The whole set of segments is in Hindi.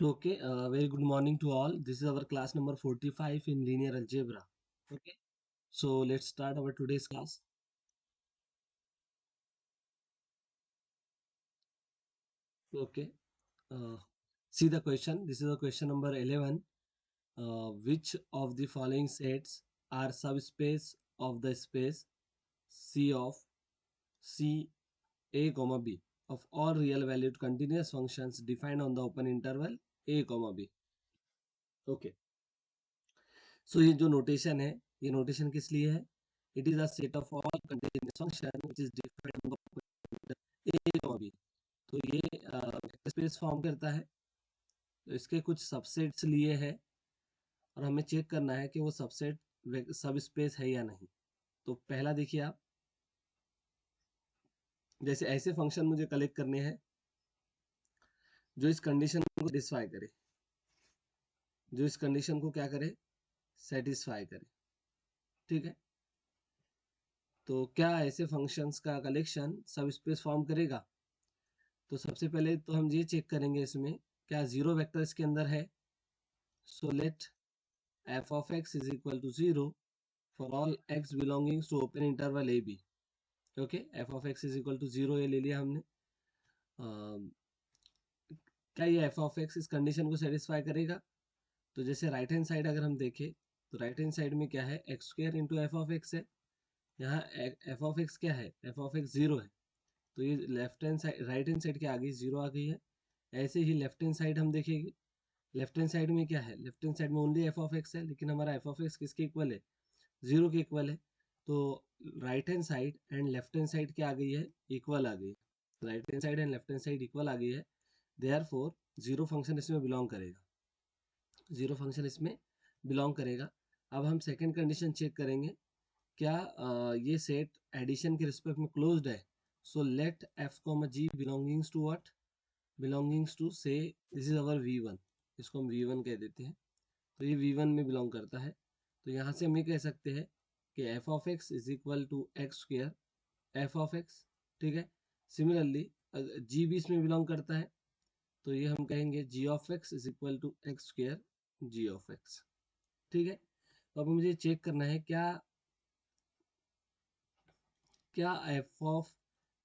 Okay, very good morning to all. This is our class number 45 in linear algebra. Okay, so let's start our today's class. Okay, uh, see the question. This is the question number 11. Which of the following sets are subspace of the space C of C A comma B of all real valued continuous functions defined on the open interval A comma B? Okay. सो ये जो नोटेशन है, ये नोटेशन किस लिए है? It is a set of all continuous function which is defined A और बी। तो ये वेक्टर स्पेस फॉर्म करता है। तो इसके कुछ सबसेट्स लिए है और हमें चेक करना है कि वो सबसेट सब स्पेस है या नहीं। तो पहला देखिए आप, जैसे ऐसे फंक्शन मुझे कलेक्ट करने हैं जो इस कंडीशन को सेटिस्फाई करे, जो इस कंडीशन को क्या करे, सेटिस्फाई करे। ठीक है, तो क्या ऐसे फंक्शंस का कलेक्शन सब स्पेस फॉर्म करेगा? तो सबसे पहले तो हम ये चेक करेंगे इसमें क्या जीरो वेक्टर इसके अंदर है। So let f of x is equal to zero for all x belongings to open interval a b. Okay, f of x is equal to zero ये ले लिया हमने। क्या ये एफ ऑफ एक्स इस कंडीशन को सेटिस्फाई करेगा? तो जैसे राइट हैंड साइड अगर हम देखें तो राइट हैंड साइड में क्या है, x square into f of x है। यहाँ एफ ऑफ एक्स क्या है, एफ ऑफ एक्स जीरो है। तो ये left hand side right hand side के आगे जीरो आ गई है। ऐसे ही लेफ्ट हैंड साइड हम देखेंगे, लेफ्ट हैंड साइड में क्या है, लेफ्ट हैंड साइड में ओनली एफ ऑफ एक्स है, लेकिन हमारा एफ ऑफ एक्स किसके इक्वल है, जीरो के इक्वल है। तो right hand side and left hand side क्या आ गई है, इक्वल आ गई है। Right hand side and left hand side equal आ गई है, देयरफॉर जीरो फंक्शन इसमें बिलोंग करेगा, जीरो फंक्शन इसमें बिलोंग करेगा। अब हम सेकेंड कंडीशन चेक करेंगे, क्या ये सेट एडिशन के रिस्पेक्ट में क्लोज्ड है। So let F comma ji belongings to what, belongings to say this is our V1, इसको हम वी1 कह देते हैं। तो ये वी1 में बिलोंग करता है। तो यहाँ से हम ये कह सकते हैं कि f of x is equal to x square F of x. ठीक है, सिमिलरली जी भी इसमें बिलोंग करता है, तो ये हम कहेंगे G of x is equal to x square ji of x. ठीक है, तो अब मुझे चेक करना है क्या क्या f of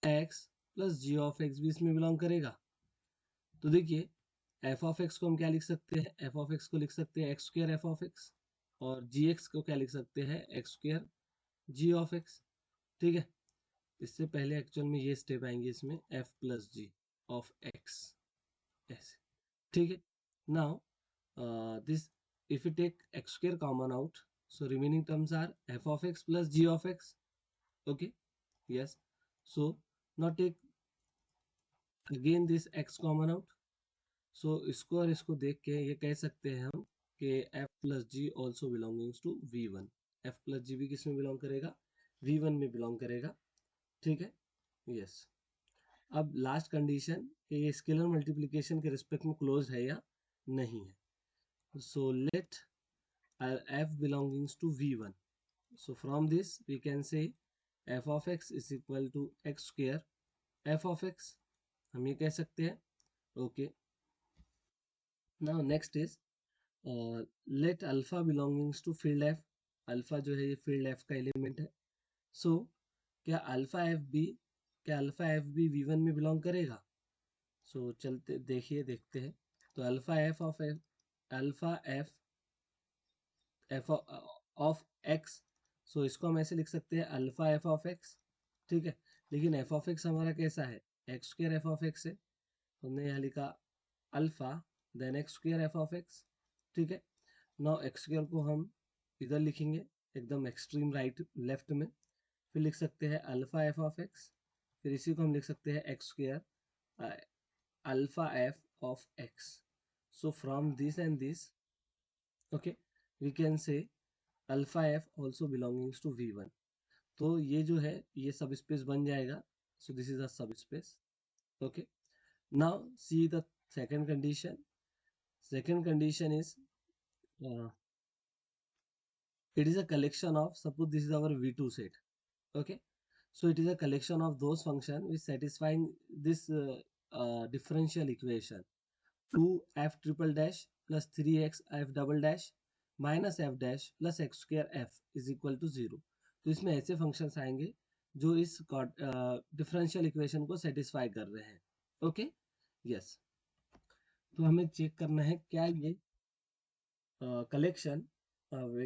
x plus ji of x भी इसमें बिलोंग करेगा। तो देखिए, एफ ऑफ एक्स को हम क्या लिख सकते हैं, एफ ऑफ एक्स को लिख सकते हैं x square F of x, और जी एक्स को क्या लिख सकते हैं, x square ji of x. ठीक है, इससे पहले एक्चुअल में ये स्टेप आएंगे इसमें, f plus ji of x, ऐसे। ठीक है, now this if you take x square common out, so remaining terms are f of x plus g of x. Okay, yes, so now take again this x common out. So इसको और इसको देख के ये कह सकते हैं हम कि f plus ji also belongings to v1। f plus G भी किस में बिलोंग करेगा, v1 में बिलोंग करेगा। ठीक है, यस। अब लास्ट कंडीशन कि ये स्केलर मल्टीप्लिकेशन के रिस्पेक्ट में क्लोज है या नहीं है। So late f belongings to v1, so from this we can say f of x is equal to x square f of x, हम ये कह सकते हैं। Okay, now next is let alpha belongings to field f. Alpha जो है ये फील्ड एफ का एलिमेंट है। सो क्या अल्फा एफ बी, क्या alpha F B V one में बिलोंग करेगा? सो चलते देखिए, देखते हैं। तो alpha F of F, alpha F F of x, so इसको हम ऐसे लिख सकते हैं अल्फा एफ ऑफ एक्स। ठीक है, लेकिन एफ ऑफ एक्स हमारा कैसा है, x square F of x है। हमने यहाँ लिखा alpha then x square F of x. ठीक है, नाउ एक्स स्क्र को हम इधर लिखेंगे एकदम एक्सट्रीम राइट लेफ्ट में, फिर लिख सकते हैं अल्फा एफ ऑफ एक्स, फिर इसी को हम लिख सकते हैं x square alpha F of x. So from this and this, okay, we can say alpha f also belongings to v1। तो ये जो है ये सब स्पेस बन जाएगा। सो दिस इज अ सब space. Okay, now see the second condition. Second condition is uh, it is a collection of, suppose this is our V2 set. Okay, so it is a collection of those functions which satisfying this differential equation. 2f triple dash plus 3x f double dash minus f dash plus x square f is equal to 0। तो इसमें ऐसे फंक्शंस आएंगे जो इस डिफरेंशियल इक्वेशन को सेटिस्फाई कर रहे हैं। Okay, yes. तो हमें चेक करना है क्या ये कलेक्शन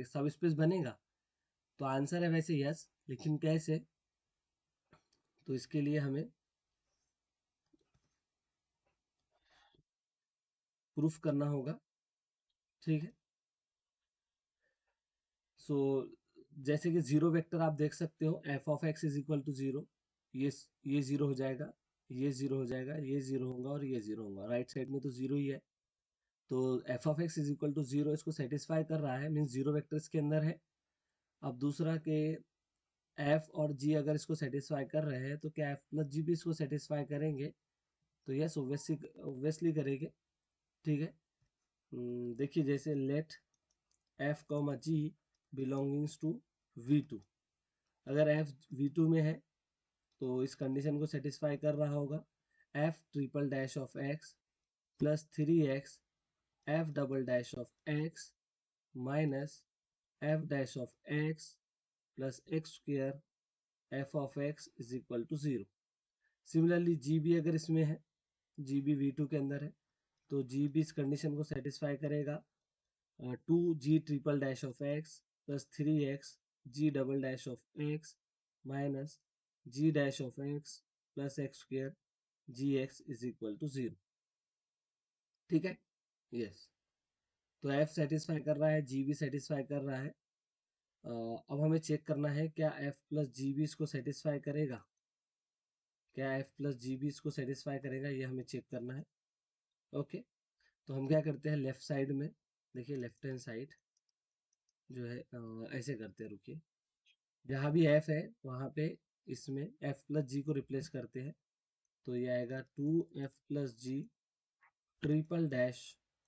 सब स्पेस बनेगा। तो आंसर है वैसे यस, लेकिन कैसे? तो इसके लिए हमें प्रूफ करना होगा, ठीक है। सो जैसे कि जीरो वेक्टर आप देख सकते हो, f of x is equal to zero, ये ये जीरो हो जाएगा, ये जीरो हो जाएगा, ये जीरो होगा और ये जीरो होगा। राइट साइड में तो जीरो ही है, तो f of x is equal to zero इसको सेटिस्फाई कर रहा है, मीन्स जीरो वेक्टर इसके अंदर है। अब दूसरा के एफ और जी अगर इसको सेटिस्फाई कर रहे हैं तो क्या एफ प्लस जी भी इसको सेटिस्फाई करेंगे? तो यस, ऑब्वियसली करेंगे, ठीक है। देखिए जैसे let F comma ji belongings to V2, अगर एफ V2 में है तो इस कंडीशन को सेटिस्फाई कर रहा होगा। F triple dash of x plus 3x F double dash of x minus F dash of x plus x square F of x is equal to 0। Similarly G भी अगर इसमें है, जी भी V2 के अंदर है, तो जी भी इस कंडीशन को सेटिस्फाई करेगा। 2g triple dash of x plus 3x g double dash of x minus g dash of x plus x square g x is equal to 0, ठीक है, यस। तो f सेटिस्फाई कर रहा है, g भी सेटिस्फाई कर रहा है। अब हमें चेक करना है क्या f प्लस जी भी इसको सेटिस्फाई करेगा, क्या f प्लस जी भी इसको सेटिस्फाई करेगा, ये हमें चेक करना है। ओके, तो हम क्या करते हैं, लेफ्ट साइड में देखिए, लेफ्ट हैंड साइड जो है ऐसे करते हैं, रुकिए, जहाँ भी f है वहाँ पे इसमें f प्लस जी को रिप्लेस करते हैं। तो ये आएगा 2f plus g triple dash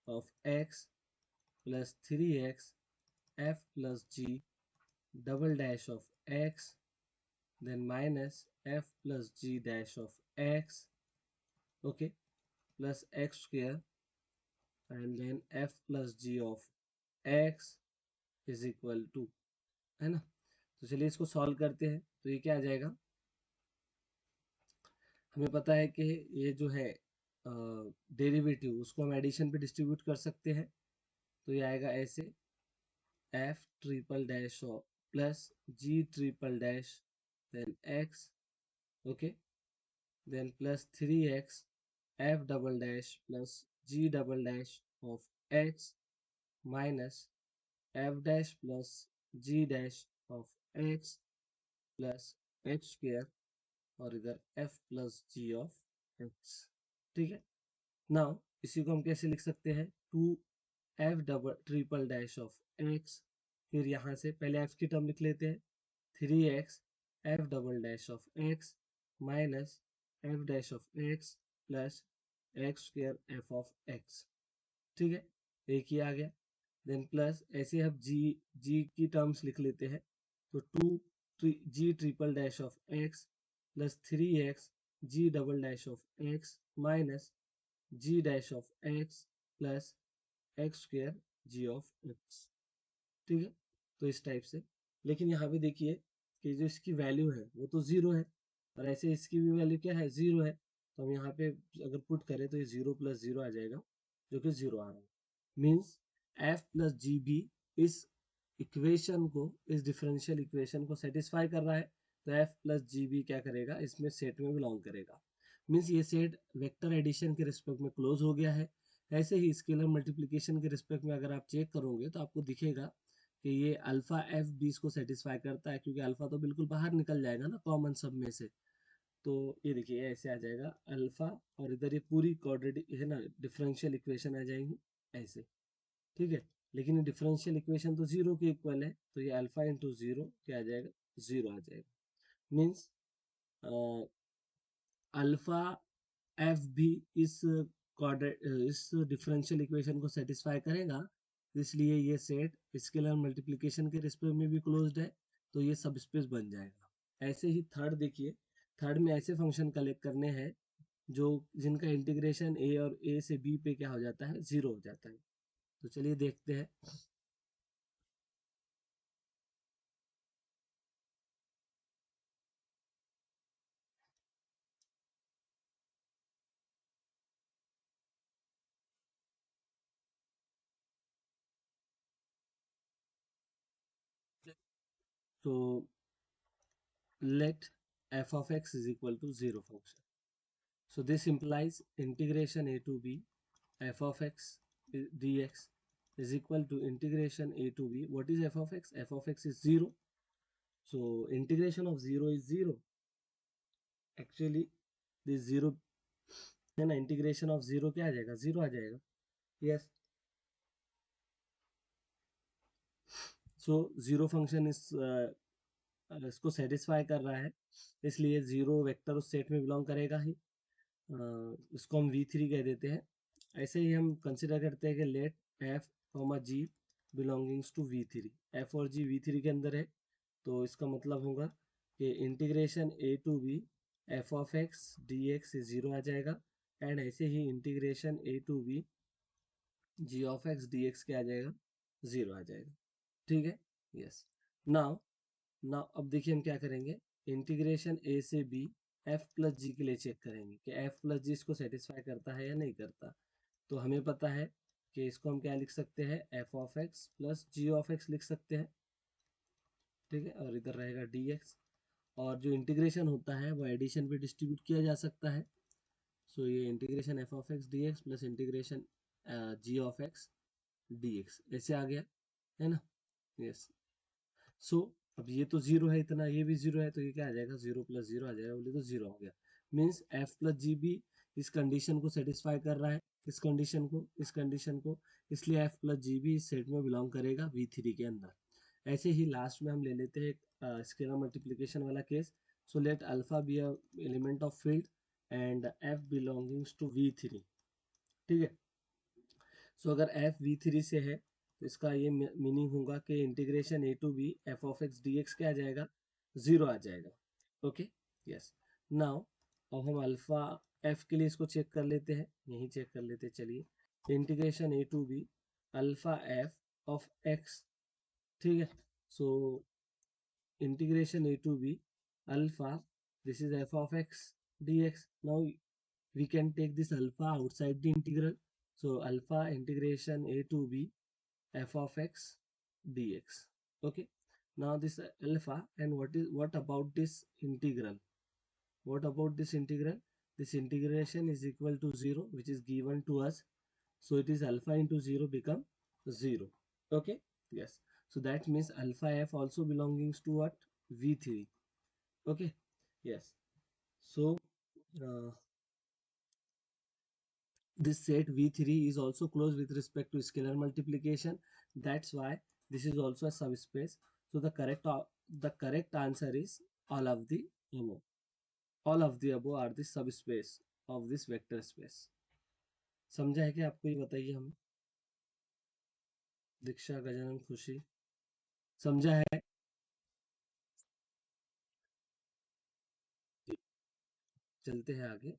of x plus 3x f plus g double dash of x then minus f plus g dash of x, okay, plus x square and then f plus g of x is equal to, है ना। तो चलिए इसको सॉल्व करते हैं। तो ये क्या आ जाएगा, हमें पता है कि ये जो है डेरिवेटिव उसको हम एडिशन पे डिस्ट्रीब्यूट कर सकते हैं। तो ये आएगा ऐसे, f triple dash of plus g triple dash then x, okay, then plus 3x f double dash plus g double dash of x minus f dash plus g dash of x plus x square और इधर f plus g of x, ठीक है। नाउ इसी को हम कैसे लिख सकते हैं, 2f double triple dash of x, फिर यहाँ से पहले f की टर्म लिख लेते हैं, 3x f double dash of x minus f dash of x plus x square F of x, ठीक है, एक ही आ गया। देन प्लस ऐसे हम जी की टर्म्स लिख लेते हैं, तो 2g triple dash of x plus 3x g double dash of x minus g dash of x plus x square ji of x, ठीक है। तो इस टाइप से, लेकिन यहाँ पे देखिए कि जो इसकी वैल्यू है वो तो जीरो है, और ऐसे इसकी भी वैल्यू क्या है, जीरो है। तो हम यहाँ पे अगर पुट करें तो ये जीरो प्लस जीरो आ जाएगा, जो कि जीरो आ रहा है। मीन्स एफ प्लस जी भी इस इक्वेशन को, इस डिफरेंशियल इक्वेशन को सेटिस्फाई कर रहा है। तो एफ प्लस जी भी क्या करेगा, इसमें सेट में बिलोंग करेगा। मीन्स ये सेट वेक्टर एडिशन के रिस्पेक्ट में क्लोज हो गया है। ऐसे ही स्केलर मल्टीप्लिकेशन के रिस्पेक्ट में अगर आप चेक करोगे तो आपको दिखेगा कि ये अल्फा एफ बी इसको सेटिस्फाई करता है, क्योंकि अल्फा तो बिल्कुल बाहर निकल जाएगा ना कॉमन सब में से। तो ये देखिए ऐसे आ जाएगा अल्फा, और इधर ये पूरी क्वाड्रेटिक है ना, डिफरेंशियल इक्वेशन आ जाएंगी ऐसे, ठीक है। लेकिन ये डिफरेंशियल इक्वेशन तो जीरो के इक्वल है, तो ये अल्फा इंटू जीरो क्या आ जाएगा, जीरो आ जाएगा। मीन्स अल्फा एफ भी इस इस डिफरेंशियल इक्वेशन को सेटिस्फाई करेगा, इसलिए ये सेट स्केलर मल्टीप्लिकेशन के रिस्पेक्ट में भी क्लोज्ड है, तो ये सब स्पेस बन जाएगा। ऐसे ही थर्ड देखिए, थर्ड में ऐसे फंक्शन कलेक्ट करने हैं जो जिनका इंटीग्रेशन ए और ए से बी पे क्या हो जाता है, 0 हो जाता है। तो चलिए देखते हैं। तो let f of x is equal to 0 function. So this implies integration a to b f of x dx is equal to integration a to b. What is f of x? F of x is 0. So integration of 0 is 0. Actually this 0 है ना, इंटीग्रेशन ऑफ 0 क्या आ जाएगा, 0 आ जाएगा. यस. सो 0 फंक्शन इस इसको सेटिस्फाई कर रहा है, इसलिए 0 वेक्टर उस सेट में बिलोंग करेगा ही. इसको हम v3 कह देते हैं. ऐसे ही हम कंसिडर करते हैं कि let f, g belongings to v3. f और g v3 के अंदर है, तो इसका मतलब होगा कि integration a to b f of x dx 0 आ जाएगा. एंड ऐसे ही integration a to b g of x dx क्या आ जाएगा, 0 आ जाएगा. ठीक है. यस. नाउ नाउ अब देखिए हम क्या करेंगे. इंटीग्रेशन a से b f प्लस जी के लिए चेक करेंगे कि f प्लस जी इसको सेटिस्फाई करता है या नहीं करता. तो हमें पता है कि इसको हम क्या लिख सकते हैं, f of x plus ji of x लिख सकते हैं. ठीक है. और इधर रहेगा dx. और जो इंटीग्रेशन होता है वो एडिशन पे डिस्ट्रीब्यूट किया जा सकता है. सो ये integration f of x dx plus integration g of x dx ऐसे आ गया, है ना. यस. सो अब ये तो 0 है, इतना ये भी 0 है, तो ये क्या आ जाएगा, 0 प्लस 0 आ जाएगा, बोले तो 0 हो गया. मीन्स f प्लस जी भी इस कंडीशन को सेटिस्फाई कर रहा है, इस कंडीशन को, इसलिए f प्लस जी भी इस सेट में बिलोंग करेगा v3 के अंदर. ऐसे ही लास्ट में हम ले लेते हैं स्केलर मल्टीप्लिकेशन वाला case. So let alpha be a element of field and f belongings to v3. ठीक है. सो अगर f v3 से है तो इसका ये मीनिंग होगा कि integration a to b f of x d x क्या आ जाएगा, 0 आ जाएगा. ओके. यस. नाउ अब हम अल्फा f के लिए इसको चेक कर लेते हैं, यही चेक कर लेते हैं. चलिए integration a to b alpha f of x. ठीक है. सो integration a to b alpha, this is f of x dx. Now we can take this alpha outside the integral. So alpha integration a to b f of x dx. Okay. Now this alpha, and what about this integral, what about this integral, this integration is equal to 0 which is given to us. So it is alpha into 0 become 0. Okay. Yes. So that means alpha f also belongs to what, v3. Okay. Yes. So uh, this set v3 is also closed with respect to scalar multiplication. That's why this is also a subspace. So the correct answer is all of the above. All of the above are the subspace of this vector space. समझा है कि आपको, ये बताइए हमें. दीक्षा, गजानन, खुशी, समझा है. चलते हैं आगे.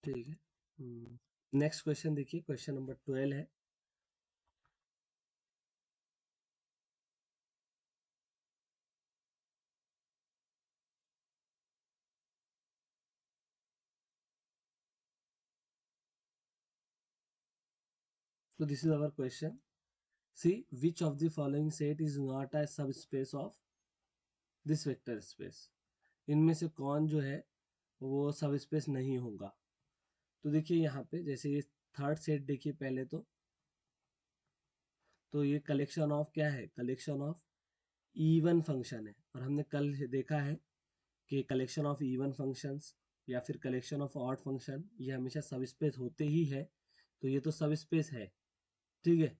ठीक है. नेक्स्ट क्वेश्चन देखिए, क्वेश्चन नंबर 12 है. So this is our question. See, which of the following set is not a subspace of this vector space. इनमें से कौन जो है वो सब स्पेस नहीं होगा. तो देखिए यहाँ पे जैसे ये थर्ड सेट देखिए पहले तो ये कलेक्शन ऑफ क्या है, कलेक्शन ऑफ इवन फंक्शन है. और हमने कल देखा है कि कलेक्शन ऑफ इवन फंक्शंस या फिर कलेक्शन ऑफ ऑड फंक्शन ये हमेशा सब स्पेस होते ही है. तो ये तो सब स्पेस है. ठीक है.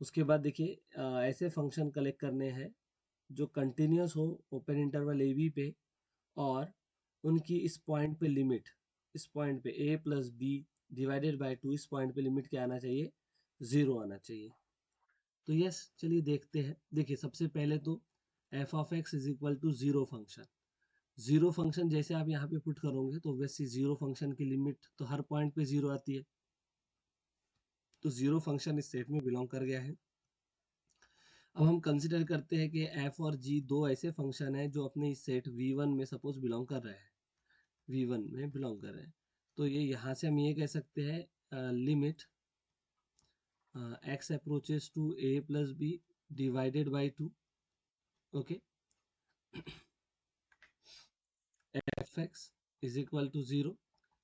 उसके बाद देखिए ऐसे फंक्शन कलेक्ट करने हैं जो कंटिन्यूस हो ओपन इंटरवल ए बी पे, और उनकी इस पॉइंट पे लिमिट, इस पॉइंट पे a plus b divided by 2, इस पॉइंट पे लिमिट क्या आना चाहिए, 0 आना चाहिए। तो यस, चलिए देखते हैं। देखिए सबसे पहले तो f of x is equal to zero function. Zero function जैसे आप यहाँ पे पुट करोगे तो वैसे जीरो फंक्शन की लिमिट तो हर पॉइंट पे जीरो आती है, तो जीरो फंक्शन इस सेट में बिलोंग कर गया है। अब हम कंसिडर करते हैं कि एफ और जी दो ऐसे फंक्शन हैं जो अपने इस सेट V1 में सपोज बिलोंग कर रहे हैं, V1 में बिलोंग कर रहे हैं। तो ये यहाँ से हम ये कह सकते हैं limit x approaches to a plus b divided by 2, ओके, fx is equal to 0.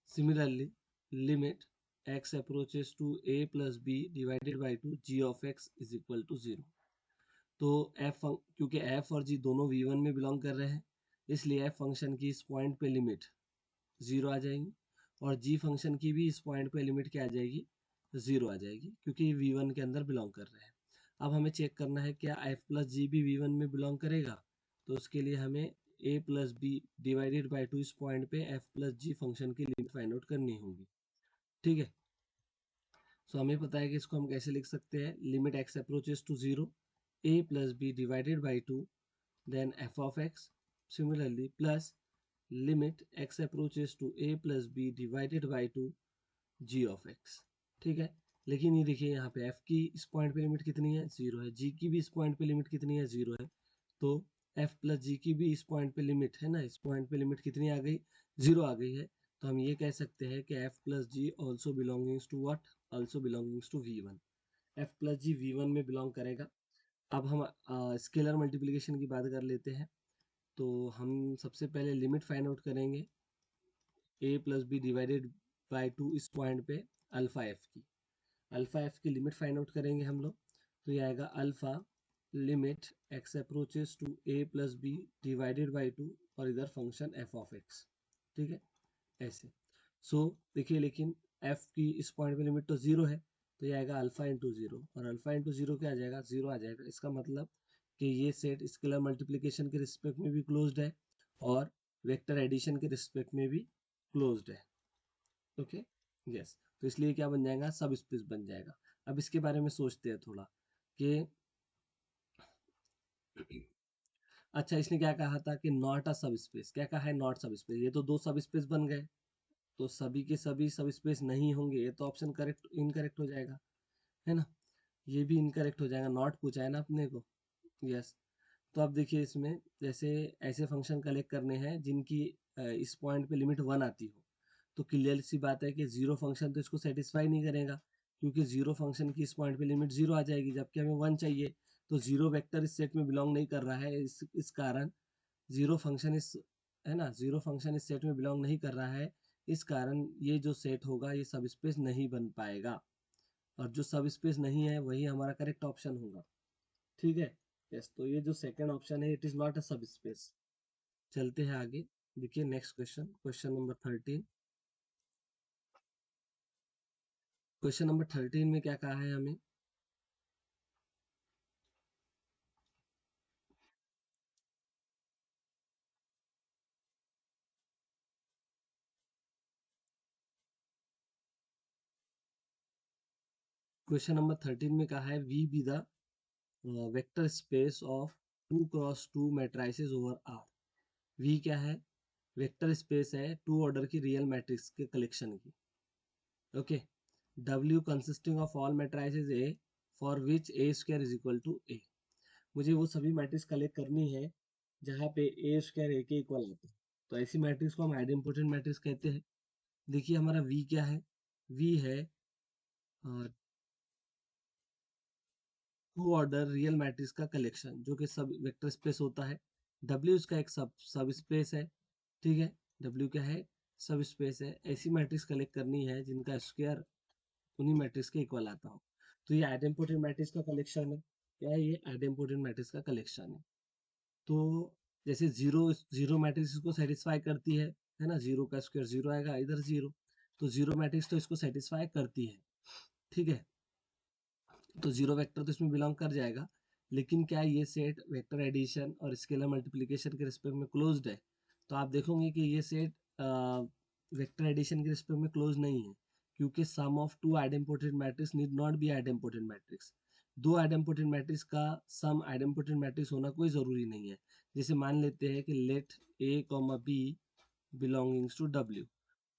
Similarly, limit x approaches to a plus b divided by 2 g of x is equal to 0. तो क्योंकि f और g दोनों v1 में बिलोंग कर रहे हैं, इसलिए f फंक्शन की इस पॉइंट पे लिमिट 0 आ जाएगी और g फंक्शन की भी इस पॉइंट पे लिमिट क्या आ जाएगी, 0 आ जाएगी, क्योंकि v1 के अंदर बिलोंग कर रहे हैं। अब हमें चेक करना है क्या f प्लस जी भी v1 में बिलोंग करेगा, तो उसके लिए हमें a plus b divided by 2 इस पॉइंट पे f प्लस जी फंक्शन की लिमिट फाइंड आउट करनी होगी, ठीक है। सो हमें पता है कि इसको हम कैसे लिख सकते हैं, limit x approaches to 0 a plus b divided by 2 then f of x, similarly plus limit x approaches to a plus b divided by 2 g of x, ठीक है। लेकिन ये देखिए यहाँ पे f की इस पॉइंट पे लिमिट कितनी है, 0 है, g की भी इस पॉइंट पे लिमिट कितनी है, 0 है, तो f प्लस जी की भी इस पॉइंट पे लिमिट है ना, इस पॉइंट पे लिमिट कितनी आ गई, 0 आ गई है। तो हम ये कह सकते हैं कि f plus ji also belongings to what, also belongings to v1, f plus g v1 में बिलोंग करेगा। अब हम स्केलर मल्टीप्लिकेशन की बात कर लेते हैं। तो हम सबसे पहले लिमिट फाइंड आउट करेंगे a plus b divided by 2 इस पॉइंट पे अल्फा f की, अल्फा एफ की लिमिट फाइंड आउट करेंगे हम लोग। तो ये आएगा alpha limit x approaches to A plus b divided by 2 और इधर फंक्शन एफ ऑफ एक्स, ठीक है, ऐसे। सो देखिए, लेकिन एफ की इस पॉइंट पे लिमिट तो 0 है, तो ये आएगा अल्फा इंटू 0, और अल्फा इंटू 0 क्या आ जाएगा, 0 आ जाएगा। इसका मतलब कि ये सेट स्केलर मल्टीप्लिकेशन के रिस्पेक्ट में भी क्लोज्ड है और वेक्टर एडिशन के रिस्पेक्ट में भी क्लोज्ड है, ओके, यस। तो इसलिए क्या बन जाएगा, सब स्पेस बन जाएगा। अब इसके बारे में सोचते हैं थोड़ा कि अच्छा, इसने क्या कहा था कि नॉट अ सब स्पेस, क्या कहा है, नॉट सब स्पेस, ये तो दो सब स्पेस बन गए, तो सभी के सभी सब स्पेस नहीं होंगे, ये तो ऑप्शन करेक्ट इनकरेक्ट हो जाएगा, है ना, ये भी इनकरेक्ट हो जाएगा, नॉट पूछा है ना अपने को, यस। तो अब देखिए इसमें जैसे ऐसे फंक्शन कलेक्ट करने हैं जिनकी इस पॉइंट पे लिमिट 1 आती हो, तो क्लियर सी बात है कि जीरो फंक्शन तो इसको सेटिस्फाई नहीं करेगा, क्योंकि जीरो फंक्शन की इस पॉइंट पे लिमिट 0 आ जाएगी, जबकि हमें 1 चाहिए। तो जीरो वेक्टर इस सेट में बिलोंग नहीं कर रहा है, इस कारण जीरो फंक्शन इस, है ना, जीरो फंक्शन इस सेट में बिलोंग नहीं कर रहा है, इस कारण ये जो सेट होगा ये सब स्पेस नहीं बन पाएगा, और जो सब स्पेस नहीं है वही हमारा करेक्ट ऑप्शन होगा, ठीक है, यस। तो ये जो सेकंड ऑप्शन है, इट इज नॉट अ सब स्पेस। चलते हैं आगे, देखिए next question, question number 13। Question number 13 में क्या कहा है हमें, क्वेश्चन नंबर 13 में कहा है V be the vector space of 2x2 matrices over R. V क्या है, वेक्टर स्पेस है 2 ऑर्डर की रियल मैट्रिक्स के कलेक्शन की, ओके। W consisting of all matrices A for which A square is equal to A। मुझे वो सभी मैट्रिक्स कलेक्ट करनी है जहाँ पे A स्क्वायर A के इक्वल आता है, तो ऐसी मैट्रिक्स को हम आइडेंटिटी मैट्रिक्स कहते हैं। देखिए हमारा V क्या है, V है टू ऑर्डर रियल मैट्रिक्स का कलेक्शन जो कि सब वेक्टर स्पेस होता है। W इसका एक सब स्पेस है, ठीक है, W क्या है, सब स्पेस है। ऐसी मैट्रिक्स कलेक्ट करनी है जिनका स्क्वायर उन्हीं मैट्रिक्स के इक्वल आता हो। तो ये आइडेंटिटी मैट्रिक्स का कलेक्शन है, क्या है ये, आइडेंटिटी मैट्रिक्स का कलेक्शन है। तो जैसे जीरो जीरो मैट्रिक्स इसको सेटिस्फाई करती है ना, जीरो का स्क्वायर जीरो आएगा, इधर जीरो, तो जीरो मैट्रिक्स तो इसको सेटिस्फाई करती है, ठीक है। तो जीरो वेक्टर तो इसमें बिलोंग कर जाएगा, लेकिन क्या ये सेट वेक्टर एडिशन और स्केलर मल्टीप्लिकेशन के रिस्पेक्ट में क्लोज्ड है, तो आप देखोगे कि ये सेट वेक्टर एडिशन के रिस्पेक्ट में क्लोज नहीं है, क्योंकि sum of two idempotent matrix need not be idempotent matrix. दो आइडेम्पोटेंट मैट्रिक्स का सम आइडेम्पोटेंट मैट्रिक्स होना कोई ज़रूरी नहीं है। जैसे मान लेते हैं कि let A comma B belongings to W,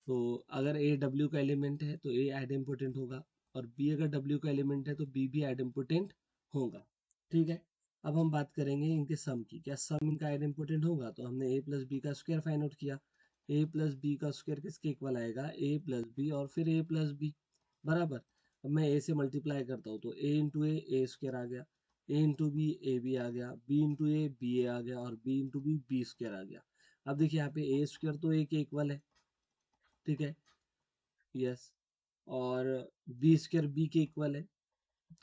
तो अगर ए डब्ल्यू का एलिमेंट है तो ए आइडेम्पोटेंट होगा, और बी अगर डब्ल्यू का एलिमेंट है तो बी भी आइडेम्पोटेंट होगा। ठीक है, अब हम बात करेंगे इनके सम की। क्या सम इनका आइडेम्पोटेंट होगा? तो हमने ए प्लस बी का स्क्वायर फाइंड आउट किया। ए प्लस बी का स्क्वायर किसके इक्वल आएगा? ए प्लस बी और फिर ए प्लस बी बराबर। अब मैं ए से मल्टीप्लाई करता हूँ तो ए इंटू ए स्क्वायर आ गया, A into B A B आ गया, B into A B A आ गया, और B into B B square आ गया। अब देखिए यहाँ पे ए स्क्वायर तो ए के इक्वल है, ठीक है, यस, और बी स्क्वायर बी के इक्वल है।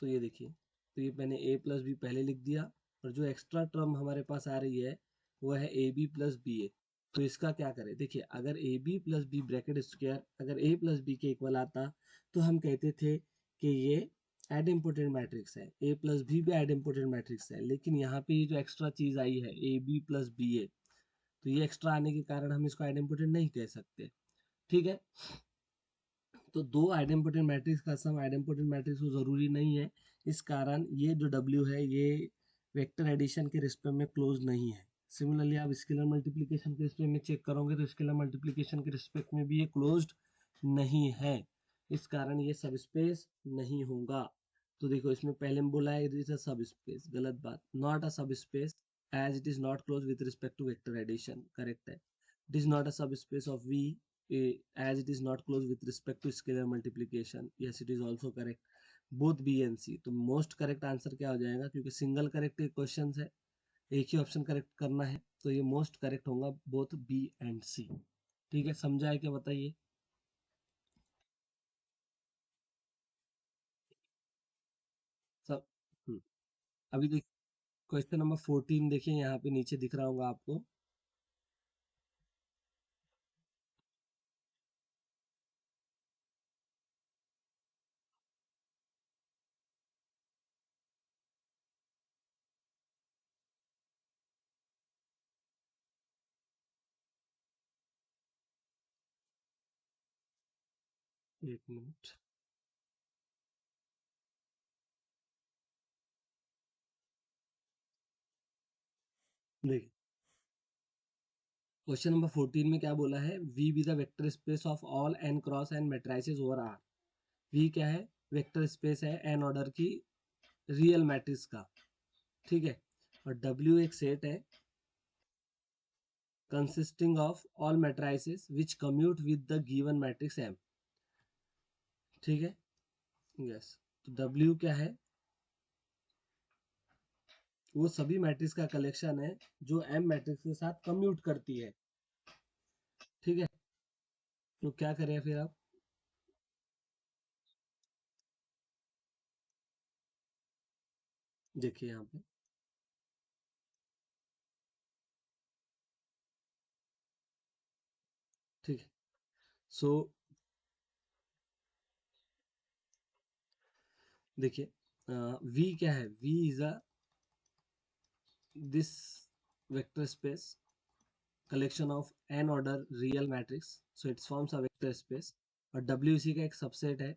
तो ये देखिए, तो ये मैंने ए प्लस बी पहले लिख दिया, और जो एक्स्ट्रा टर्म हमारे पास आ रही है वो है A B plus B A. तो इसका क्या करें? देखिए, अगर A B plus B bracket square अगर ए प्लस बी के इक्वल आता तो हम कहते थे कि ये आइडेम्पोटेंट मैट्रिक्स है, ए प्लस बी भी आइडेम्पोटेंट मैट्रिक्स है। लेकिन यहाँ पे ये जो एक्स्ट्रा चीज आई है A B plus B A, तो ये एक्स्ट्रा आने के कारण हम इसको आइडेम्पोटेंट नहीं कह सकते। ठीक है, तो दो आइडेम्पोटेंट मैट्रिक्स का सम आइडेम्पोटेंट मैट्रिक्स को जरूरी नहीं है। इस कारण ये जो W है ये वेक्टर एडिशन के रिस्पेक्ट में क्लोज नहीं है। सिमिलरली आप स्केलर मल्टीप्लिकेशन के रिस्पेक्ट में चेक करोगे तो स्केलर मल्टीप्लिकेशन के रिस्पेक्ट में भी ये क्लोज्ड नहीं है, इस कारण ये सब स्पेस नहीं होगा। तो देखो, इसमें पहले में बोला है इट इज अ सब स्पेस, गलत बात, नॉट अ सब space as it is not close with respect to vector addition, correct है। इट इज नॉट अ सब space of V as it is not close with respect to scalar multiplication, yes it is also correct, both B and C। तो मोस्ट करेक्ट आंसर क्या हो जाएगा? क्योंकि सिंगल करेक्ट क्वेश्चन है, एक ही ऑप्शन करेक्ट करना है, तो ये मोस्ट करेक्ट होगा बोथ बी एंड सी। ठीक है, समझा है क्या? बताइए सब। हम्म, अभी देख, क्वेश्चन नंबर 14 देखिए, यहाँ पे नीचे दिख रहा होगा आपको। एक मिनट, देखिए क्वेश्चन नंबर 14 में क्या बोला है? V be the vector space of all n cross n matrices over R. V क्या है? वेक्टर स्पेस है एन ऑर्डर की रियल मैट्रिक्स का, ठीक है, और W एक सेट है consisting of all matrices which commute with the given matrix M। ठीक है, यस, तो W क्या है? वो सभी मैट्रिक्स का कलेक्शन है जो M मैट्रिक्स के साथ कम्यूट करती है। ठीक है, तो क्या करें फिर आप? देखिए यहाँ पे, ठीक है, सो देखिए, V क्या है? V is a this vector space collection of n order real matrix, so it forms a vector space। और W इसी का एक सबसेट है,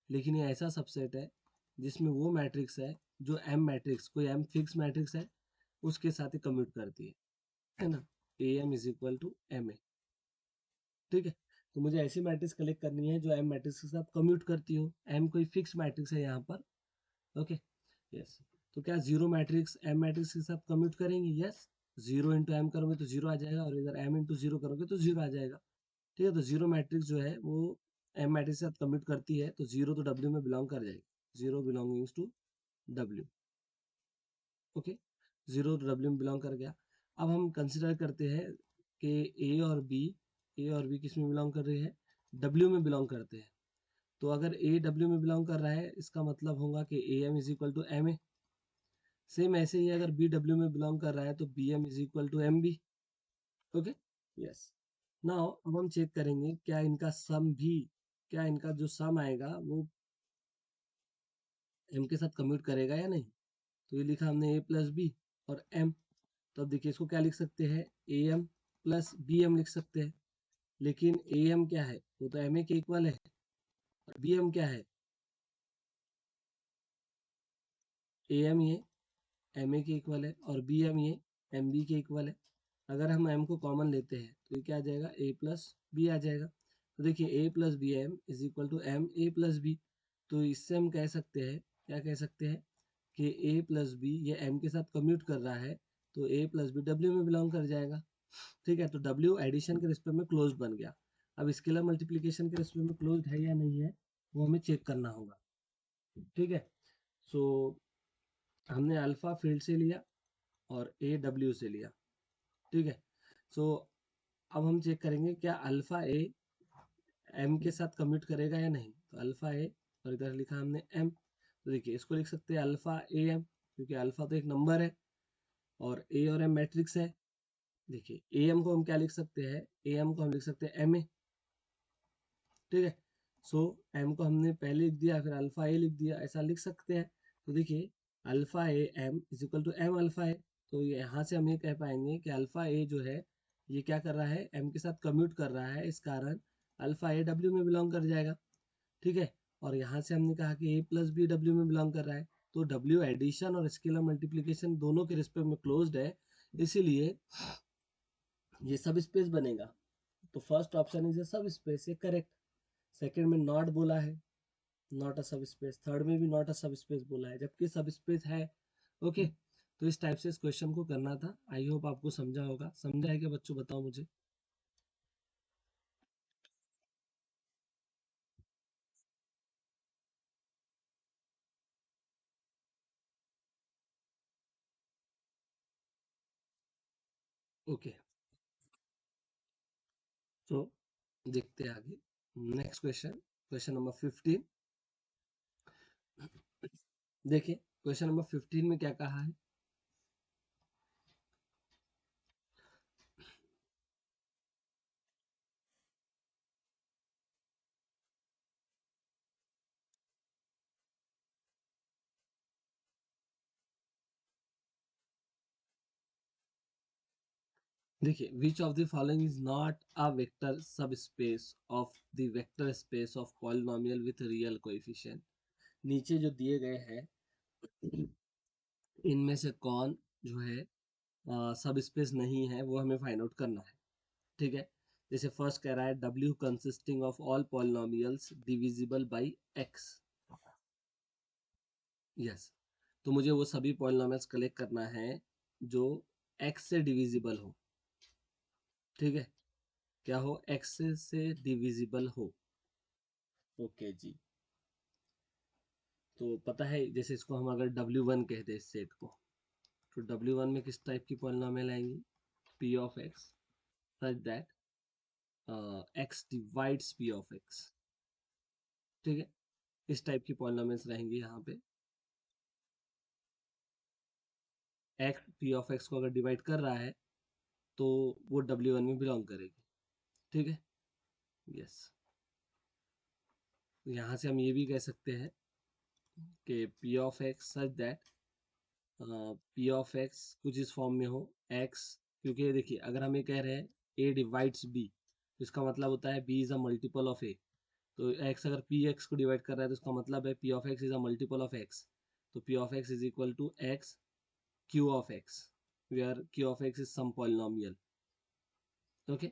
लेकिन ये ऐसा सबसेट है जिसमें वो मैट्रिक्स है जो M मैट्रिक्स, कोई M फिक्स मैट्रिक्स है, उसके साथ ही कम्यूट करती है ना? AM is equal to M A. ठीक है, तो मुझे ऐसी मैट्रिक्स कलेक्ट करनी है जो M मैट्रिक्स के साथ कम्यूट करती हो। M कोई फिक्स मैट्रिक्स है यहाँ पर, ओके, यस। तो क्या जीरो मैट्रिक्स एम मैट्रिक्स के साथ कम्यूट करेंगे? यस, जीरो इंटू एम करोगे तो जीरो आ जाएगा, और इधर एम इंटू जीरो करोगे तो जीरो आ जाएगा। ठीक है, तो जीरो मैट्रिक्स जो है वो एम मैट्रिक्स के साथ कम्यूट करती है, तो जीरो तो डब्ल्यू में बिलोंग कर जाएगी, zero belongings to W. Okay, zero तो डब्ल्यू में बिलोंग कर गया। अब हम कंसिडर करते हैं कि ए और बी किस में बिलोंग कर रही है? डब्ल्यू में बिलोंग करते हैं। तो अगर ए डब्ल्यू में बिलोंग कर रहा है, इसका मतलब होगा कि A M is equal to M A. Same ऐसे ही अगर बी डब्ल्यू में बिलोंग कर रहा है तो B M is equal to M B. Okay, yes. Now अब हम चेक करेंगे क्या इनका सम भी, क्या इनका जो सम आएगा वो एम के साथ कम्यूट करेगा या नहीं। तो ये लिखा हमने ए प्लस बी और एम। तो अब देखिए, इसको क्या लिख सकते हैं? A M plus B M लिख सकते हैं। लेकिन ए एम क्या है? वो तो एम ए के इक्वल है, बी एम क्या है, ए एम ये एम ए के इक्वल है और बी एम ये एम बी के इक्वल है। अगर हम एम को कॉमन लेते हैं तो ये क्या आ जाएगा, ए प्लस बी आ जाएगा। तो देखिए A plus B M is equal to M A plus B. तो इससे हम कह सकते हैं, क्या कह सकते हैं कि ए प्लस बी ये एम के साथ कम्यूट कर रहा है, तो ए प्लस बी डब्ल्यू में बिलोंग कर जाएगा। ठीक है, तो डब्ल्यू एडिशन के रिस्पेक्ट में क्लोज बन गया। अब स्केलर मल्टीप्लीकेशन के रिस्पेक्ट में क्लोज है या नहीं है वो हमें चेक करना होगा। ठीक है, सो हमने अल्फा फील्ड से लिया और ए डब्ल्यू से लिया। ठीक है, सो अब हम चेक करेंगे क्या अल्फा ए एम के साथ कम्यूट करेगा या नहीं। तो अल्फा ए और इधर लिखा हमने एम, तो देखिए इसको लिख सकते हैं अल्फा ए एम, क्योंकि अल्फा तो एक नंबर है और ए और एम मैट्रिक्स है। देखिए ए एम को हम क्या लिख सकते हैं, ए एम को हम लिख सकते हैं एम ए। ठीक है, सो एम को हमने पहले लिख दिया, फिर अल्फा ए लिख दिया, ऐसा लिख सकते हैं। तो देखिए alpha A M is equal to M alpha A. तो यहाँ से हम ये कह पाएंगे कि अल्फा ए जो है ये क्या कर रहा है, एम के साथ कम्यूट कर रहा है, इस कारण अल्फा ए डब्ल्यू में बिलोंग कर जाएगा। ठीक है, और यहाँ से हमने कहा कि ए प्लस बी डब्ल्यू में बिलोंग कर रहा है, तो डब्ल्यू एडिशन और स्केलर मल्टीप्लीकेशन दोनों के रिस्पेक्ट में क्लोज्ड है, इसीलिए ये सब स्पेस बनेगा। तो फर्स्ट ऑप्शन इज ए सब स्पेस, ये करेक्ट। सेकंड में नॉट बोला है, नॉट अ सब स्पेस। थर्ड में भी नॉट अ सब स्पेस बोला है, जबकि सब स्पेस है। ओके, तो इस टाइप से इस क्वेश्चन को करना था। आई होप आपको समझा होगा। समझा है क्या बच्चों, बताओ मुझे। ओके, तो देखते हैं आगे। Next question, question number 15। देखिए क्वेश्चन नंबर 15 में क्या कहा है। देखिए which of the following is not a vector sub space of the vector space of polynomial with real coefficient. नीचे जो दिए गए हैं इनमें से कौन जो है सब स्पेस नहीं है, वो हमें फाइंड आउट करना है। ठीक है, जैसे फर्स्ट कह रहा है W consisting of all polynomials divisible by X। Yes, तो मुझे वो सभी पॉलिनोमियल्स कलेक्ट करना है जो X से डिविजिबल हो। ठीक है, क्या हो, X से डिविजिबल हो। ओके जी, तो पता है जैसे इसको हम अगर W1 कह दे इस सेट को, तो W1 में किस टाइप की पॉलिनोमियल आएंगी, P of X such that X divides P of X। ठीक है, इस टाइप की पॉलिनोमियल्स रहेंगी यहाँ पे। एक्स पी ऑफ एक्स को अगर डिवाइड कर रहा है तो वो डब्ल्यू वन में बिलोंग करेगी। ठीक है, यस। यहाँ से हम ये भी कह सकते हैं कि P of x such that P of x कुछ इस फॉर्म में हो एक्स, क्योंकि देखिए अगर हम ये कह रहे हैं ए डिवाइड्स बी, तो इसका मतलब होता है B is a multiple of A. तो एक्स अगर पी एक्स को डिवाइड कर रहा है तो इसका मतलब है p of x is a multiple of x. तो p of x is equal to x q of x, where q of x is some polynomial. Okay,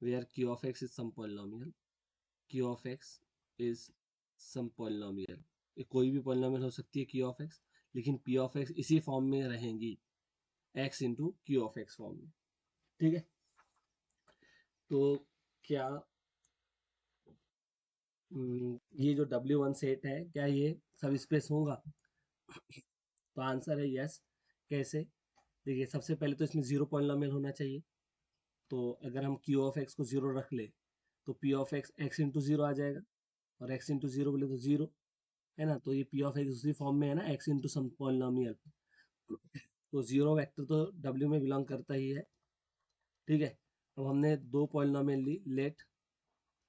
where q of x is some polynomial, q of x is some polynomial। ये कोई भी polynomial हो सकती है q of x, लेकिन p of x इसी फॉर्म में रहेंगी, x into q of x form में। ठीक है, तो क्या ये जो W1 सेट है क्या ये सब स्पेस होगा। तो आंसर है यस। कैसे, देखिए सबसे पहले तो इसमें जीरो पॉलिनोमियल होना चाहिए। तो अगर हम q of x को जीरो रख ले तो p of x x into zero आ जाएगा, और x इंटू जीरो बोले तो जीरो, है ना। तो ये पी ऑफ एक्स दूसरी फॉर्म में है ना, एक्स इंटू सम पॉलिनोमियल। तो जीरो वेक्टर तो डब्ल्यू में बिलोंग करता ही है। ठीक है, अब हमने दो पॉलिनोमियल ली, let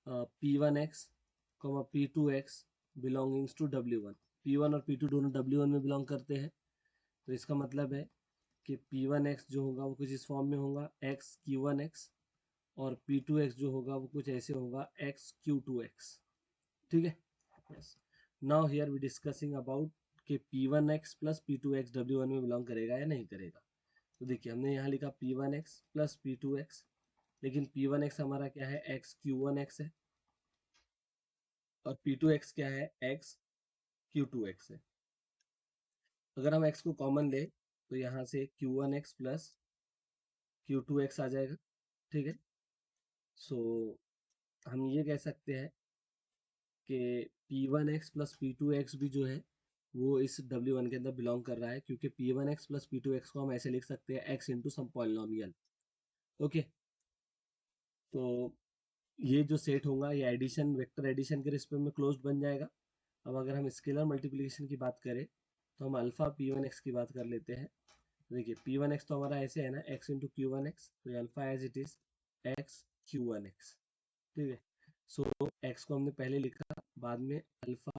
p one x p two x belongings to W one. P one और पी टू दोनों डब्ल्यू वन में बिलोंग करते हैं, तो इसका मतलब है कि पी वन एक्स जो होगा वो कुछ इस फॉर्म में होगा एक्स क्यू वन एक्स, और पी टू एक्स जो होगा वो कुछ ऐसे होगा एक्स क्यू टू एक्स। ठीक है, yes. Now here we discussing about कि P1x प्लस P2x W1 में बिलोंग करेगा या नहीं करेगा। तो देखिए हमने यहाँ लिखा P1x प्लस P2x, लेकिन P1x हमारा क्या है, x Q1x है, और P2x क्या है, x Q2x है। अगर हम x को कॉमन ले तो यहाँ से Q1x प्लस Q2x आ जाएगा। ठीक है, सो हम ये कह सकते हैं कि P1x प्लस P2x भी जो है वो इस W1 के अंदर बिलोंग कर रहा है, क्योंकि P1x प्लस P2x को हम ऐसे लिख सकते हैं x into some polynomial. Okay, तो ये जो सेट होगा ये एडिशन, वेक्टर एडिशन के रिस्पेक्ट में क्लोज्ड बन जाएगा। अब अगर हम स्केलर मल्टीप्लिकेशन की बात करें तो हम अल्फा P1x की बात कर लेते हैं। देखिए P1x तो हमारा ऐसे है ना, x इंटू Q1x, तो alpha as it is x Q1x। ठीक है, सो x को हमने पहले लिखा, बाद में अल्फा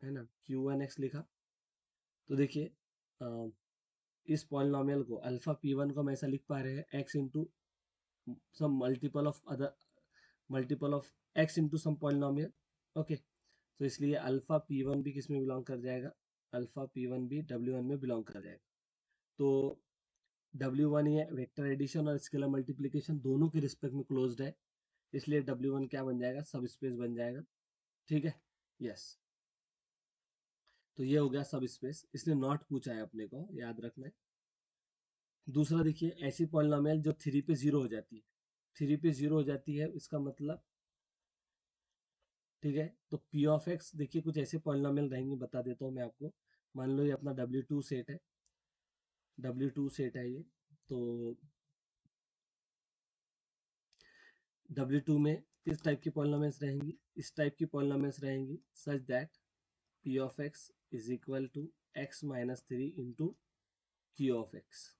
है ना Q1x लिखा। तो देखिए इस पॉलिनोमियल को अल्फा P1 को हम ऐसा लिख पा रहे हैं x into some multiple of x into some polynomial. Okay, तो इसलिए अल्फा P1 भी किस में बिलोंग कर जाएगा, अल्फा P1 भी W1 में बिलोंग कर जाएगा। तो W1 ये वेक्टर एडिशन और स्केलर मल्टीप्लिकेशन दोनों के रिस्पेक्ट में क्लोज्ड है, इसलिए W1 क्या बन जाएगा, सब स्पेस बन जाएगा। ठीक है, यस। तो ये हो गया सब स्पेस, इसलिए नॉट पूछा है अपने को, याद रखना है। दूसरा देखिए, ऐसी पॉलिनोमियल जो 3 पे 0 हो जाती है, 3 पे 0 हो जाती है इसका मतलब, ठीक है, तो P ऑफ एक्स देखिए कुछ ऐसे पॉलिनोमियल रहेंगे, बता देता हूँ मैं आपको। मान लो ये अपना W2 सेट है, W2 सेट है ये, तो W2 में किस टाइप की पॉलिनोमियल्स रहेंगी, इस टाइप की पॉलिनोमियल्स रहेंगी, such that P of x is equal to x minus three into Q of x.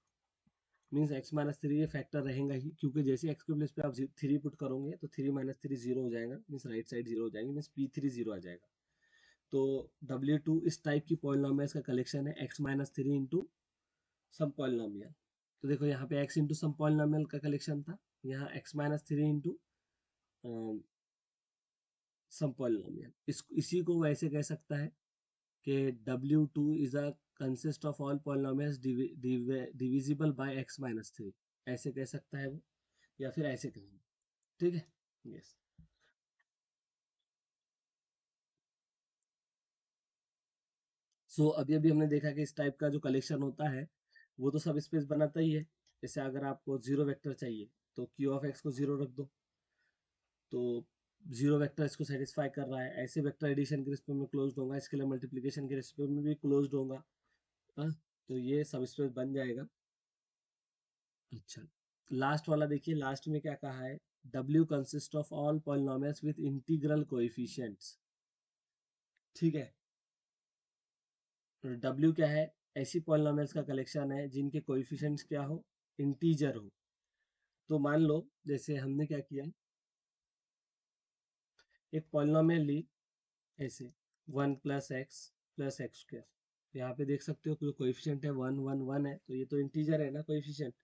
Means x minus three ये फैक्टर रहेगा ही, क्योंकि जैसे x के प्लेस पे आप 3 पुट करोगे तो 3 माइनस थ्री 0 हो जाएगा, मीन्स राइट साइड 0 हो जाएगी, मीन्स P3 0 आ जाएगा। तो W2 इस टाइप की पॉलिनोमियल्स का कलेक्शन है, x minus three into some polynomial. तो देखो यहाँ पे x इंटू सम पॉलिनोमियल का कलेक्शन था, यहाँ x minus three into some polynomial. इसी को वैसे कह सकता है कि W2 is a consist of all polynomials divisible by x minus three, ऐसे कह सकता है वो, या फिर ऐसे कहेंगे। ठीक है, यस। सो अभी अभी हमने देखा कि इस टाइप का जो कलेक्शन होता है वो तो सब स्पेस बनाता ही है। जैसे अगर आपको जीरो वेक्टर चाहिए तो Q ऑफ एक्स को जीरो रख दो, तो जीरो वेक्टर इसको सेटिस्फाई कर रहा है, ऐसे वेक्टर एडिशन के रिस्पेक्ट में क्लोज्ड होगा, स्केलर मल्टीप्लिकेशन के रिस्पेक्ट में भी क्लोज्ड होगा। हाँ, तो ये सब स्पेस बन जाएगा। अच्छा, लास्ट वाला देखिए, लास्ट में क्या कहा है, W consist of all polynomials with integral coefficients. ठीक है, W क्या है, ऐसी पॉलिनोमियल्स का कलेक्शन है जिनके कोएफिशिएंट्स क्या हो, इंटीजर हो। तो मान लो जैसे हमने क्या किया, एक पॉलिनोमियल ली ऐसे 1 + x + x²। यहाँ पे देख सकते हो कोई कोएफिशिएंट है 1 1 1 है, तो ये तो इंटीजर है ना कोएफिशिएंट।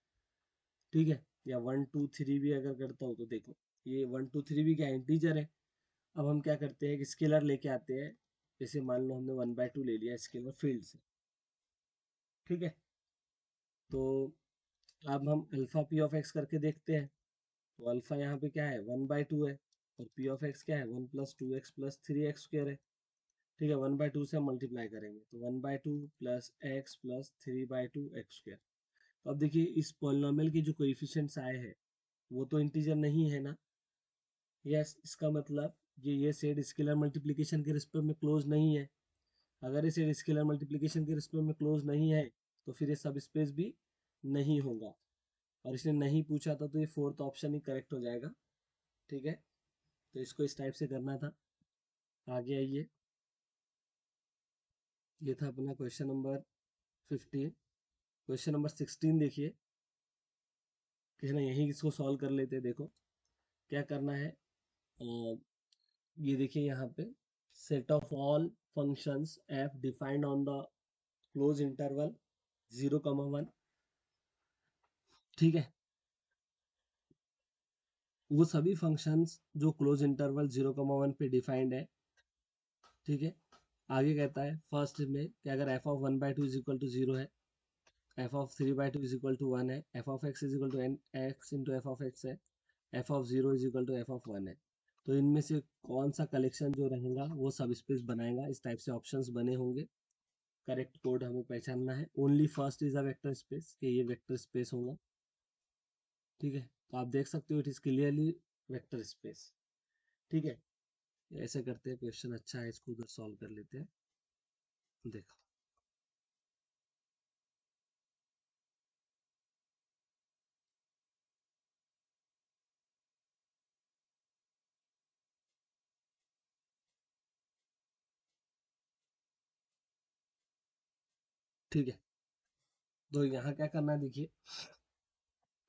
ठीक है, या 1 2 3 भी अगर करता हूँ तो देखो ये 1 2 3 भी क्या इंटीजर है। अब हम क्या करते हैं कि स्केलर लेके आते हैं, जैसे मान लो हमने 1/2 ले लिया स्केलर फील्ड से। ठीक है, तो अब हम अल्फा P ऑफ एक्स करके देखते हैं, तो अल्फा यहाँ पे क्या है 1/2 है, और P ऑफ एक्स क्या है 1 + 2x + 3x² है। ठीक है, 1/2 से हम मल्टीप्लाई करेंगे तो 1/2 + x + 3/2x²। तो अब देखिए इस पॉलिनोमियल के जो कोएफिशिएंट्स आए हैं वो तो इंटीजर नहीं है ना। यस, इसका मतलब ये सेट स्केलर मल्टीप्लिकेशन के रिस्पेक्ट में क्लोज नहीं है। अगर ये सेट स्केलर मल्टीप्लिकेशन के रिस्पेक्ट में क्लोज नहीं है तो फिर ये सब स्पेस भी नहीं होगा, और इसने नहीं पूछा था तो ये फोर्थ ऑप्शन ही करेक्ट हो जाएगा। ठीक है, तो इसको इस टाइप से करना था। आगे आइए, ये था अपना क्वेश्चन नंबर 15। क्वेश्चन नंबर 16 देखिए, कि है ना यही इसको सॉल्व कर लेते हैं। देखो क्या करना है, ये देखिए यहाँ पे set of all functions F defined on the close interval 0, 1। ठीक है, वो सभी फंक्शंस जो क्लोज इंटरवल 0, 1 पे डिफाइंड है, ठीक है। आगे कहता है फर्स्ट में कि अगर f of 1/2 is equal to 0 है, f of 3/2 is equal to 1 है, f of x is equal to n x into f of x है, f of 0 is equal to f of 1 है, तो इनमें से कौन सा कलेक्शन जो रहेगा वो सब स्पेस बनाएगा। इस टाइप से ऑप्शंस बने होंगे। करेक्ट कोड हमें पहचानना है। Only first is a vector space, कि ये वेक्टर स्पेस होगा। ठीक है, तो आप देख सकते हो it is clearly vector space. ठीक है, ऐसे करते हैं, क्वेश्चन अच्छा है, इसको उधर सॉल्व कर लेते हैं। देखो, ठीक है, तो यहाँ क्या करना है देखिए,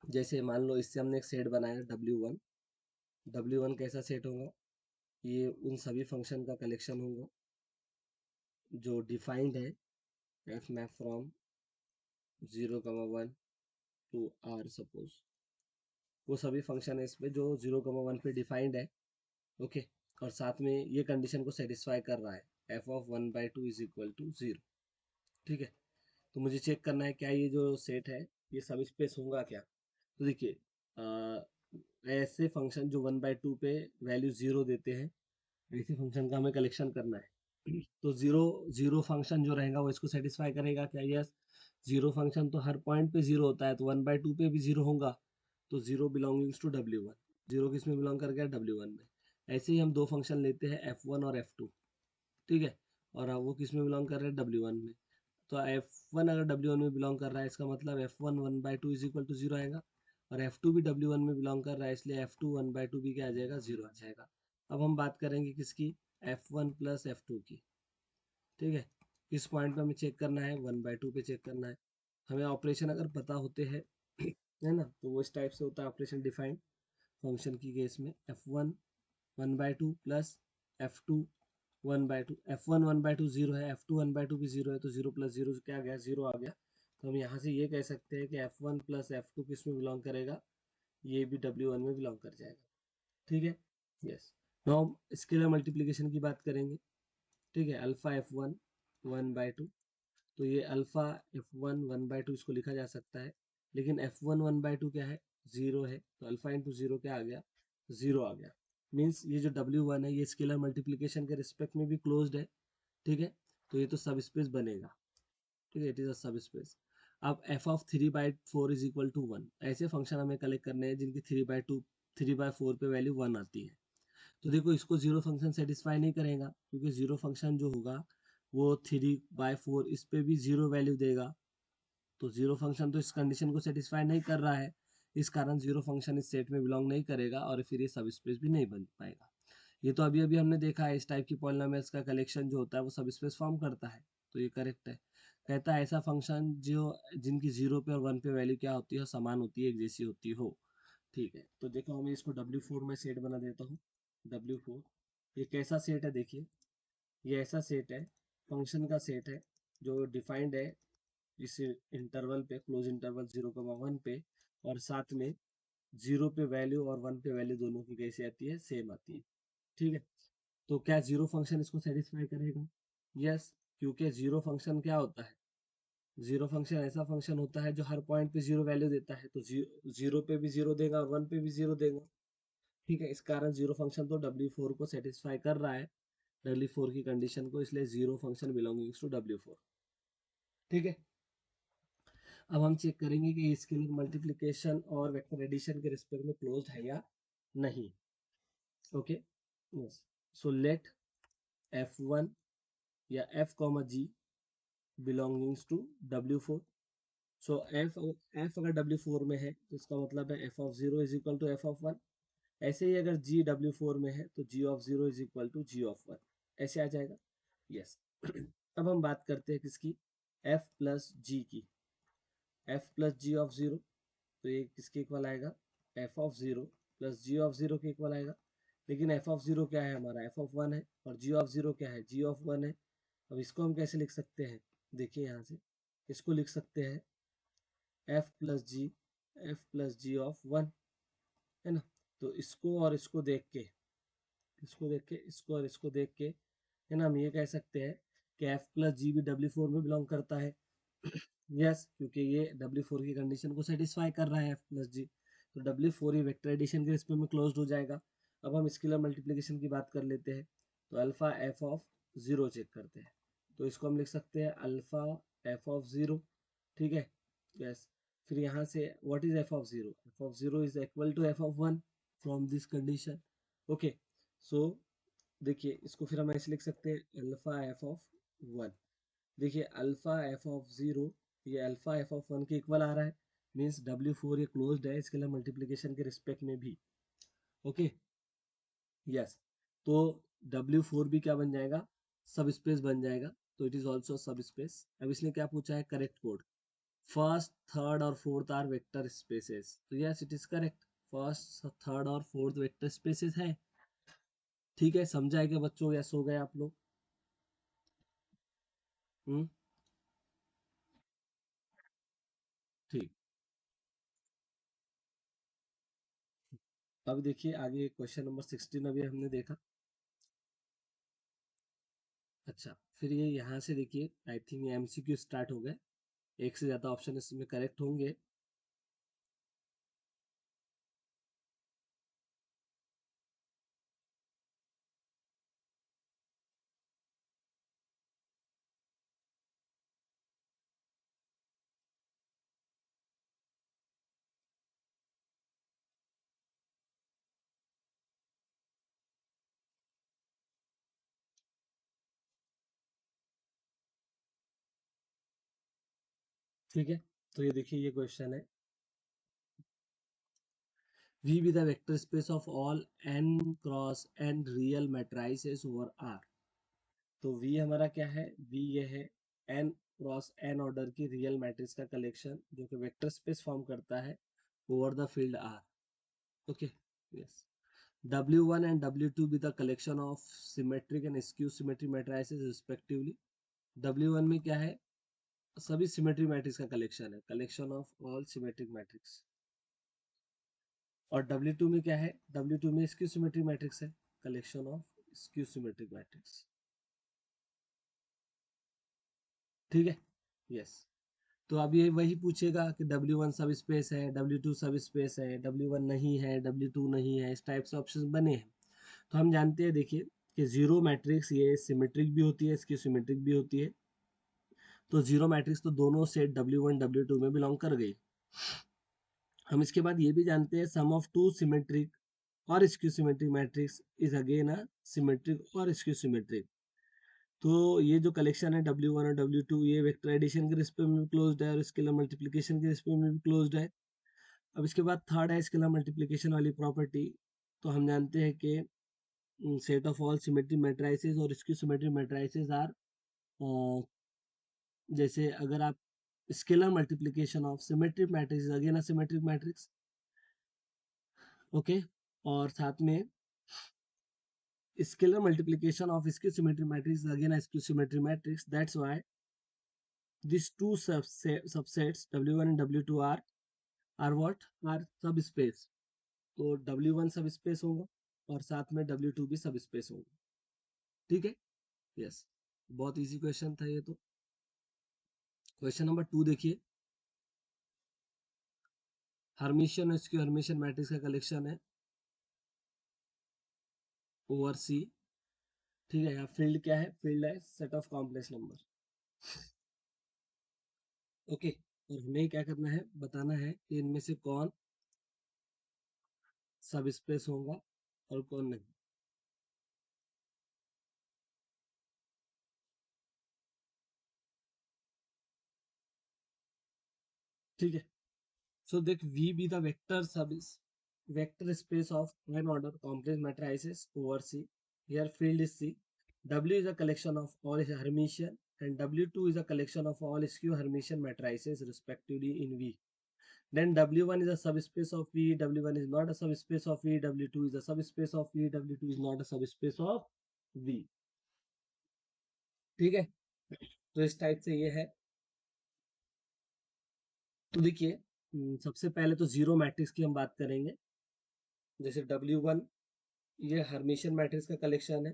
जैसे मान लो इससे हमने एक सेट बनाया W1। W1 कैसा सेट होगा, ये उन सभी फंक्शन का कलेक्शन होगा जो डिफाइंड है f map from 0,1 to R suppose. वो सभी फंक्शन है इसमें जो 0,1 पे डिफाइंड है। ओके, और साथ में ये कंडीशन को सेटिस्फाई कर रहा है, f of 1/2 is equal to 0। ठीक है, तो मुझे चेक करना है क्या ये जो सेट है ये सब स्पेस होगा क्या। तो देखिए, ऐसे फंक्शन जो 1/2 पे वैल्यू 0 देते हैं, ऐसे फंक्शन का हमें कलेक्शन करना है। तो जीरो जीरो फंक्शन जो रहेगा वो इसको सेटिस्फाई करेगा क्या, यस। जीरो फंक्शन तो हर पॉइंट पे जीरो होता है, तो 1/2 पे भी जीरो होगा, तो zero belongings to W1। Zero किस में बिलोंग कर गया, W1 में। ऐसे ही हम दो फंक्शन लेते हैं F1 और F2। ठीक है, और अब वो किस में बिलोंग कर रहे हैं, W1 में। तो F1 अगर W1 में बिलोंग कर रहा है, इसका मतलब F1 1/2 इज इक्वल टू 0 आएगा, और F2 भी W1 में बिलोंग कर रहा है, इसलिए F2 1/2 भी क्या आ जाएगा, 0 आ जाएगा। अब हम बात करेंगे किसकी, F1 प्लस F2 की। ठीक है, किस पॉइंट पे हमें चेक करना है, 1/2 पे चेक करना है। हमें ऑपरेशन अगर पता होते हैं है ना, तो वो इस टाइप से होता है ऑपरेशन डिफाइन फंक्शन की केस में। F1 1/2 plus F2 1/2। F1 1/2 0 है, F2 1/2 भी 0 है, तो 0 प्लस 0 क्या आ गया, 0 आ गया। तो हम यहाँ से ये कह सकते हैं कि F1 प्लस F2 किस में बिलोंग करेगा, ये भी W1 में बिलोंग कर जाएगा। ठीक है, यस। नाउ हम स्केलर मल्टीप्लीकेशन की बात करेंगे। ठीक है, अल्फा F1 1/2, तो ये अल्फा F1 1/2 इसको लिखा जा सकता है, लेकिन F1 1/2 क्या है, 0 है, तो अल्फा इंटू 0 क्या आ गया, 0 आ गया। मीन्स ये जो W1 है ये स्केलर मल्टीप्लीकेशन के रिस्पेक्ट में भी क्लोज्ड है। ठीक है, तो ये तो सब स्पेस बनेगा। ठीक है, इट इज अ सब स्पेस। अब f of 3/4 is equal to 1, ऐसे फंक्शन हमें कलेक्ट करने हैं जिनकी 3/4 पे वैल्यू 1 आती है। तो देखो, इसको जीरो फंक्शन सेटिस्फाई नहीं करेगा, क्योंकि जीरो फंक्शन जो होगा वो 3/4 इस पे भी जीरो वैल्यू देगा, तो जीरो फंक्शन तो इस कंडीशन को सेटिस्फाई नहीं कर रहा है। इस कारण जीरो फंक्शन इस सेट में बिलोंग नहीं करेगा, और फिर ये सब स्पेस भी नहीं बन पाएगा। ये तो अभी अभी हमने देखा है, इस टाइप की पॉलिनोमियल्स का कलेक्शन जो होता है वो सब स्पेस फॉर्म करता है, तो ये करेक्ट है। कहता है ऐसा फंक्शन जो जिनकी 0 पे और 1 पे वैल्यू क्या होती है, समान होती है, एक जैसी होती हो। ठीक है, तो देखो मैं इसको W4 में सेट बना देता हूँ। W4 ये कैसा सेट है देखिए, ये ऐसा सेट है, फंक्शन का सेट है जो डिफाइंड है इस इंटरवल पे, क्लोज इंटरवल 0,1 पे, और साथ में 0 पे वैल्यू और 1 पे वैल्यू दोनों की कैसी आती है, सेम आती है। ठीक है, तो क्या जीरो फंक्शन इसको सेटिस्फाई करेगा, यस। क्योंकि जीरो फंक्शन क्या होता है, जीरो फंक्शन ऐसा फंक्शन होता है जो हर पॉइंट पे जीरो वैल्यू देता है, तो जीरो पे भी जीरो देगा और 1 पे भी जीरो देगा। ठीक है, इस कारण जीरो फंक्शन तो W4 को सेटिस्फाई कर रहा है, W4 की कंडीशन को, इसलिए zero function belongings to W4। ठीक है, अब हम चेक करेंगे कि स्केलर मल्टीप्लिकेशन और वेक्टर एडिशन के रिस्पेक्ट में क्लोज्ड है या नहीं। Okay, yes. So let F1 या F comma G belongings to W4। So F अगर W4 में है तो इसका मतलब है F of 0 is equal to F of 1। ऐसे ही अगर G W4 में है तो G of 0 is equal to G of 1, ऐसे आ जाएगा, यस। अब हम बात करते हैं किसकी, F प्लस G की। F प्लस G ऑफ 0, तो ये किसके इक्वल आएगा, F of 0 plus G of 0 के इक्वल आएगा। लेकिन F ऑफ 0 क्या है हमारा, F ऑफ 1 है, और G ऑफ 0 क्या है, G ऑफ 1 है। अब इसको हम कैसे लिख सकते हैं, देखिए यहाँ से इसको लिख सकते हैं F plus G, F plus ji of 1, है ना। तो इसको और इसको देख के, इसको देख के, इसको और इसको देख के है ना, हम ये कह सकते हैं कि एफ प्लस जी भी W4 में बिलोंग करता है। यस, क्योंकि ये W4 की कंडीशन को सेटिस्फाई कर रहा है एफ प्लस जी, तो W4 ही वेक्टर एडिशन के रिस्पेक्ट में क्लोज्ड हो जाएगा। अब हम स्केलर मल्टीप्लिकेशन की बात कर लेते हैं, तो alpha F of zero check करते हैं, तो इसको हम लिख सकते हैं अल्फा एफ ऑफ जीरो। ठीक है, यस। फिर यहाँ से what is f of zero, f of zero is equal to f of one from this condition. Okay, so देखिए इसको फिर हम ऐसे लिख सकते हैं अल्फा एफ ऑफ वन। देखिए अल्फा एफ ऑफ जीरो, ये अल्फा एफ ऑफ वन के इक्वल आ रहा है, मीन्स W4 ये क्लोज्ड है स्केलर मल्टीप्लिकेशन के रिस्पेक्ट में भी। Okay, yes. तो W4 भी क्या बन जाएगा, सब स्पेस बन जाएगा, तो इट इज ऑल्सो सब स्पेस। अब इसने क्या पूछा है, करेक्ट कोड। फर्स्ट थर्ड और फोर्थ आर वेक्टर स्पेसेस, तो yes it is correct, first third और फोर्थ वेक्टर स्पेसेस है। ठीक है, समझा है क्या बच्चों, यस हो गए आप लोग। हम्म, ठीक। अब देखिए आगे क्वेश्चन नंबर 16 अभी हमने देखा। अच्छा, फिर ये यहाँ से देखिए आई थिंक ये MCQ स्टार्ट हो गए, एक से ज्यादा ऑप्शन इसमें करेक्ट होंगे। ठीक है, तो ये देखिए ये क्वेश्चन है, V be the vector space of all n cross n real matrices over R। तो V हमारा क्या है, V ये है n क्रॉस n ऑर्डर की रियल मैट्रिक्स का कलेक्शन जो कि वेक्टर स्पेस फॉर्म करता है over the field R। Okay, yes. W1 and W2 be the collection of symmetric and skew symmetric matrices respectively। W1 में क्या है, सभी सिमेट्री मैट्रिक्स का कलेक्शन है, collection of all symmetric matrix. और W2 में क्या है, W2 में स्क्यू सिमेट्रिक मैट्रिक्स है, collection of skew symmetric matrix. ठीक है, यस। तो अब ये वही पूछेगा कि W1 सब स्पेस है, W2 सब स्पेस है, W1 नहीं है, W2 नहीं है, इस टाइप से ऑप्शन बने हैं। तो हम जानते हैं देखिए कि जीरो मैट्रिक्स ये सिमेट्रिक भी होती है, स्क्यू सिमेट्रिक भी होती है। तो जीरो मैट्रिक्स तो दोनों सेट W1 W2 में बिलोंग कर गई। हम इसके बाद ये भी जानते हैं सम ऑफ टू सिमेट्रिक और skew symmetric matrix is again a symmetric और स्क्यू सिमेट्रिक। तो ये जो कलेक्शन है W1 और W2 ये वेक्टर एडिशन के रिस्पेक्ट में भी क्लोज्ड है और स्केलर मल्टीप्लिकेशन के रिस्पेक्ट में भी क्लोज्ड है। अब इसके बाद थर्ड है स्केलर मल्टीप्लिकेशन वाली प्रॉपर्टी। तो हम जानते हैं कि set of all symmetric matrices और स्क्यू सिमेट्रिक मैट्रिसेस आर, जैसे अगर आप scalar multiplication of symmetric matrix again a symmetric matrix. Okay, और साथ में scalar multiplication of skew symmetry matrix is again a skew symmetry matrix. That's why these two subsets W1 and W2 are what, are subspace। तो W1 सब स्पेस होगा और साथ में W2 भी सब स्पेस होगा। ठीक है, यस। बहुत इजी क्वेश्चन था ये तो। क्वेश्चन नंबर 2 देखिए, हर्मिशियन और स्क्यू हर्मिशियन मैट्रिक्स का कलेक्शन है ओवर सी। ठीक है, यहाँ फील्ड क्या है, फील्ड है set of complex number. Okay, और हमें क्या करना है, बताना है कि इनमें से कौन सब स्पेस होगा और कौन नहीं। ठीक है, सो देख V be the vector sub vector space of n order complex matrices over C। Here field is C। W is a collection of all Hermitian and W2 is a collection of all skew Hermitian matrices respectively in V। Then W1 is a subspace of V, W1 is not a subspace of V, W2 is a subspace of V, W2 is not a subspace of V। ठीक है, तो इस टाइप से ये है। तो देखिए सबसे पहले तो जीरो मैट्रिक्स की हम बात करेंगे, जैसे W1 ये हर्मिशियन मैट्रिक्स का कलेक्शन है।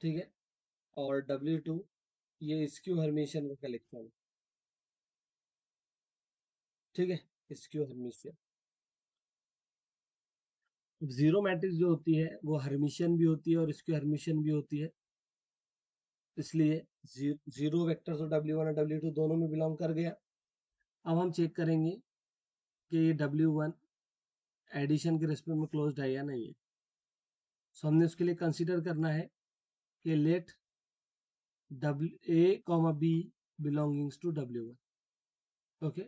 ठीक है, और W2 ये स्क्यू हर्मिशियन का कलेक्शन, ठीक है, स्क्यू हर्मिशियन। जीरो मैट्रिक्स जो होती है वो हर्मिशियन भी होती है और स्क्यू हर्मिशियन भी होती है, इसलिए जीरो वेक्टर्स और W1 और W2 दोनों में बिलोंग कर गया। अब हम चेक करेंगे कि ये W1 एडिशन के रेस्पेक्ट में क्लोज्ड है या नहीं है। सो हमने उसके लिए कंसीडर करना है कि let A, B belongings to W1। Okay,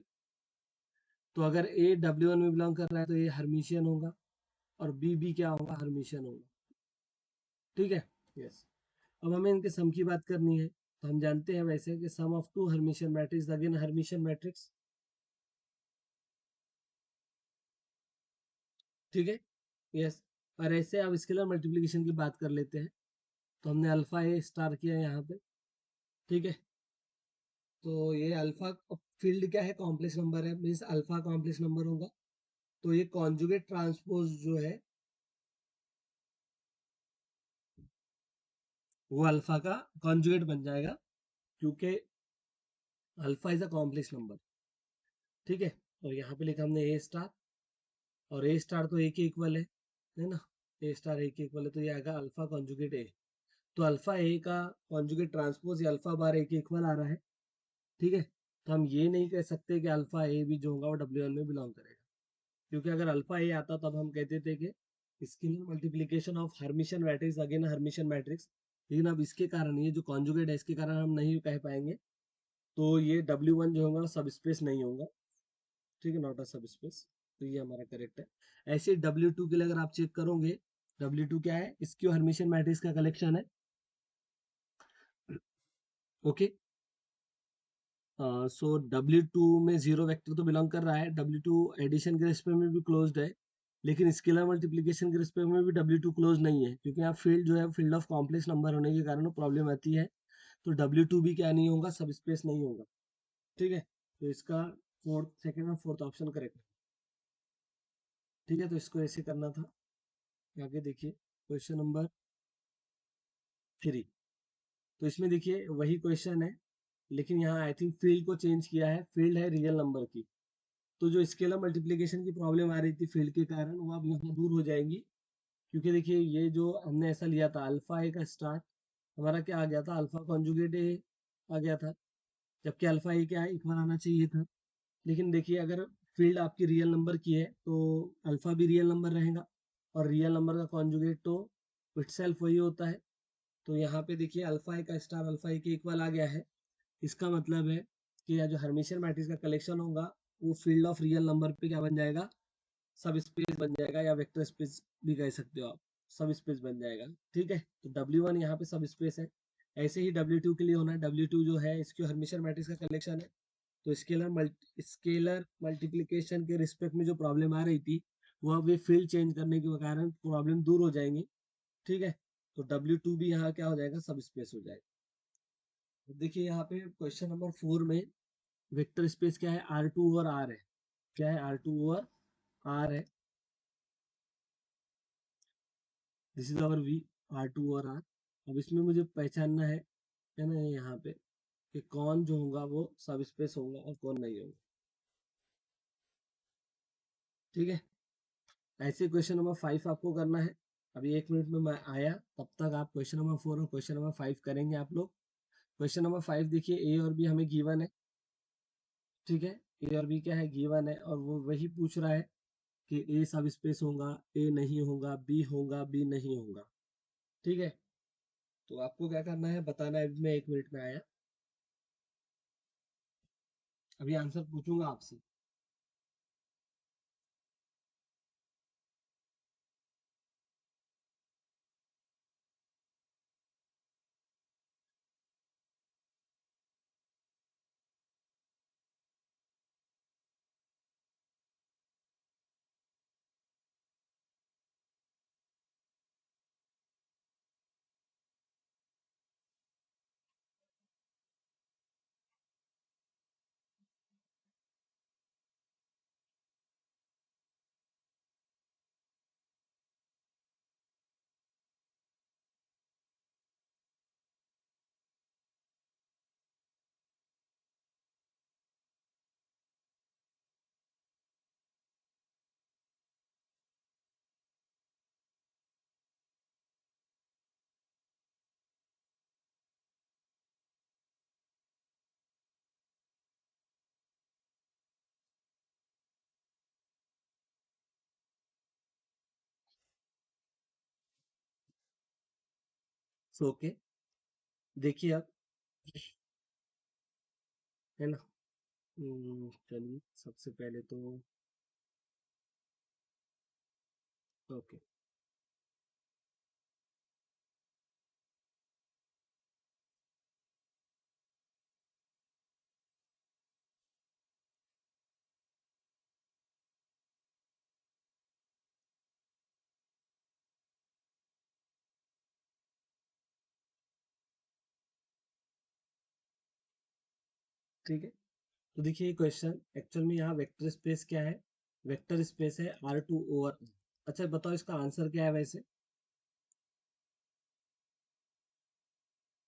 तो अगर A W1 में बिलोंग कर रहा है तो ये हर्मिशियन होगा और B क्या होगा, हर्मिशियन होगा, ठीक है। यस, अब हमें इनके सम की बात करनी है, तो हम जानते हैं वैसे कि sum of two hermitian matrix again hermitian matrix, ठीक है। यस, और ऐसे अब स्केलर मल्टीप्लिकेशन की बात कर लेते हैं, तो हमने अल्फा ए स्टार किया यहाँ पे, ठीक है। तो ये अल्फा फील्ड क्या है, कॉम्प्लेक्स नंबर है, मीन्स अल्फा कॉम्प्लेक्स नंबर होगा, तो ये कॉन्जुगेट ट्रांसपोज जो है वो अल्फा का कॉन्जुगेट बन जाएगा, क्योंकि alpha is a complex number, ठीक है। और यहाँ पे लिखा हमने ए स्टार, और ए स्टार तो ए के इक्वल है ना, ए स्टार ए के इक्वल है, तो ये आएगा अल्फा कॉन्जुगेट ए। तो अल्फा ए का कॉन्जुगेट ट्रांसपोज ये अल्फा बार ए के इक्वल आ रहा है, ठीक है। तो हम ये नहीं कह सकते कि अल्फा ए भी जो होगा वो W1 में बिलोंग करेगा, क्योंकि अगर अल्फा ए आता तब हम कहते थे कि scalar multiplication of Hermitian matrix again hermitian matrix, लेकिन अब इसके कारण ये जो कॉन्जुगेट है इसके कारण हम नहीं कह पाएंगे, तो ये W1 जो होगा सब स्पेस नहीं होगा, ठीक है, नॉट अ सब स्पेस, तो ये हमारा करेक्ट है। ऐसे W2 के लिए अगर आप चेक करोगे, W2 क्या है, स्क्यू हर्मिशियन मैट्रिक्स का कलेक्शन है, ओके। सो W2 में जीरो वेक्टर तो बिलोंग कर रहा है, W2 एडिशन के रिस्पेक्ट में भी क्लोज्ड है, लेकिन स्केलर मल्टीप्लिकेशन के रिस्पेक्ट में भी W2 क्लोज नहीं है, क्योंकि यहाँ फील्ड जो है फील्ड ऑफ कॉम्प्लेक्स नंबर होने के कारण प्रॉब्लम आती है, तो W2 भी क्या नहीं होगा, सब स्पेस नहीं होगा, ठीक है। तो इसका फोर्थ, सेकंड और फोर्थ ऑप्शन करेक्ट है, ठीक है। तो इसको ऐसे करना था। आगे देखिए क्वेश्चन नंबर 3, तो इसमें देखिए वही क्वेश्चन है, लेकिन यहाँ आई थिंक फील्ड को चेंज किया है, फील्ड है रियल नंबर की, तो जो स्केलर मल्टीप्लिकेशन की प्रॉब्लम आ रही थी फील्ड के कारण वो अब यहाँ दूर हो जाएंगी, क्योंकि देखिए ये जो हमने ऐसा लिया था अल्फा ए का स्टार हमारा क्या आ गया था, अल्फा कॉन्जुगेट ए आ गया था, जबकि अल्फा ए क्या है, इक्वल आना चाहिए था। लेकिन देखिए अगर फील्ड आपकी रियल नंबर की है तो अल्फा भी रियल नंबर रहेगा, और रियल नंबर का कॉन्जुगेट तो इटसेल्फ वही होता है, तो यहाँ पे देखिए अल्फा ए का स्टार अल्फा ए के इक्वल आ गया है। इसका मतलब है कि यह जो हर्मिशियन मैट्रिक्स का कलेक्शन होगा वो फील्ड ऑफ रियल नंबर पे क्या बन जाएगा, सब स्पेस बन जाएगा, या वेक्टर स्पेस भी कह सकते हो आप, सब स्पेस बन जाएगा, ठीक है। तो W1 यहाँ पे सब स्पेस है, ऐसे ही W2 के लिए होना है, W2 जो है इसकी हर्मिशियन मैट्रिक्स का कलेक्शन है, तो स्केलर मल्टीप्लिकेशन के रिस्पेक्ट में जो प्रॉब्लम आ रही थी वो अब ये फील्ड चेंज करने के कारण प्रॉब्लम दूर हो जाएंगी, ठीक है। तो W2 भी यहाँ क्या हो जाएगा, सब स्पेस हो जाएगा। तो देखिए यहाँ पे क्वेश्चन नंबर 4 में वेक्टर स्पेस क्या है, R2 और R है, क्या है, R2 और R है, this is our we, R2 और R। अब इसमें मुझे पहचानना है ना, यहाँ पे कि कौन जो होगा वो सब स्पेस होगा और कौन नहीं होगा, ठीक है। ऐसे क्वेश्चन नंबर 5 आपको करना है, अभी 1 मिनट में मैं आया, तब तक आप क्वेश्चन नंबर 4 और क्वेश्चन नंबर 5 करेंगे आप लोग। क्वेश्चन नंबर 5 देखिए, ए और बी हमें गिवन है, ठीक है, ए और बी क्या है, गिवन है, और वो वही पूछ रहा है कि ए सब स्पेस होगा, ए नहीं होगा, बी नहीं होगा, ठीक है। तो आपको क्या करना है बताना है, अभी मैं 1 मिनट में आया, अभी आंसर पूछूंगा आपसे। सो ओके, देखिए अब, है ना। चलिए सबसे पहले तो ओके, ठीक है। तो देखिए क्वेश्चन एक्चुअल में यहाँ वेक्टर स्पेस क्या है, वेक्टर स्पेस है R2 ओवर। अच्छा बताओ इसका आंसर क्या है वैसे।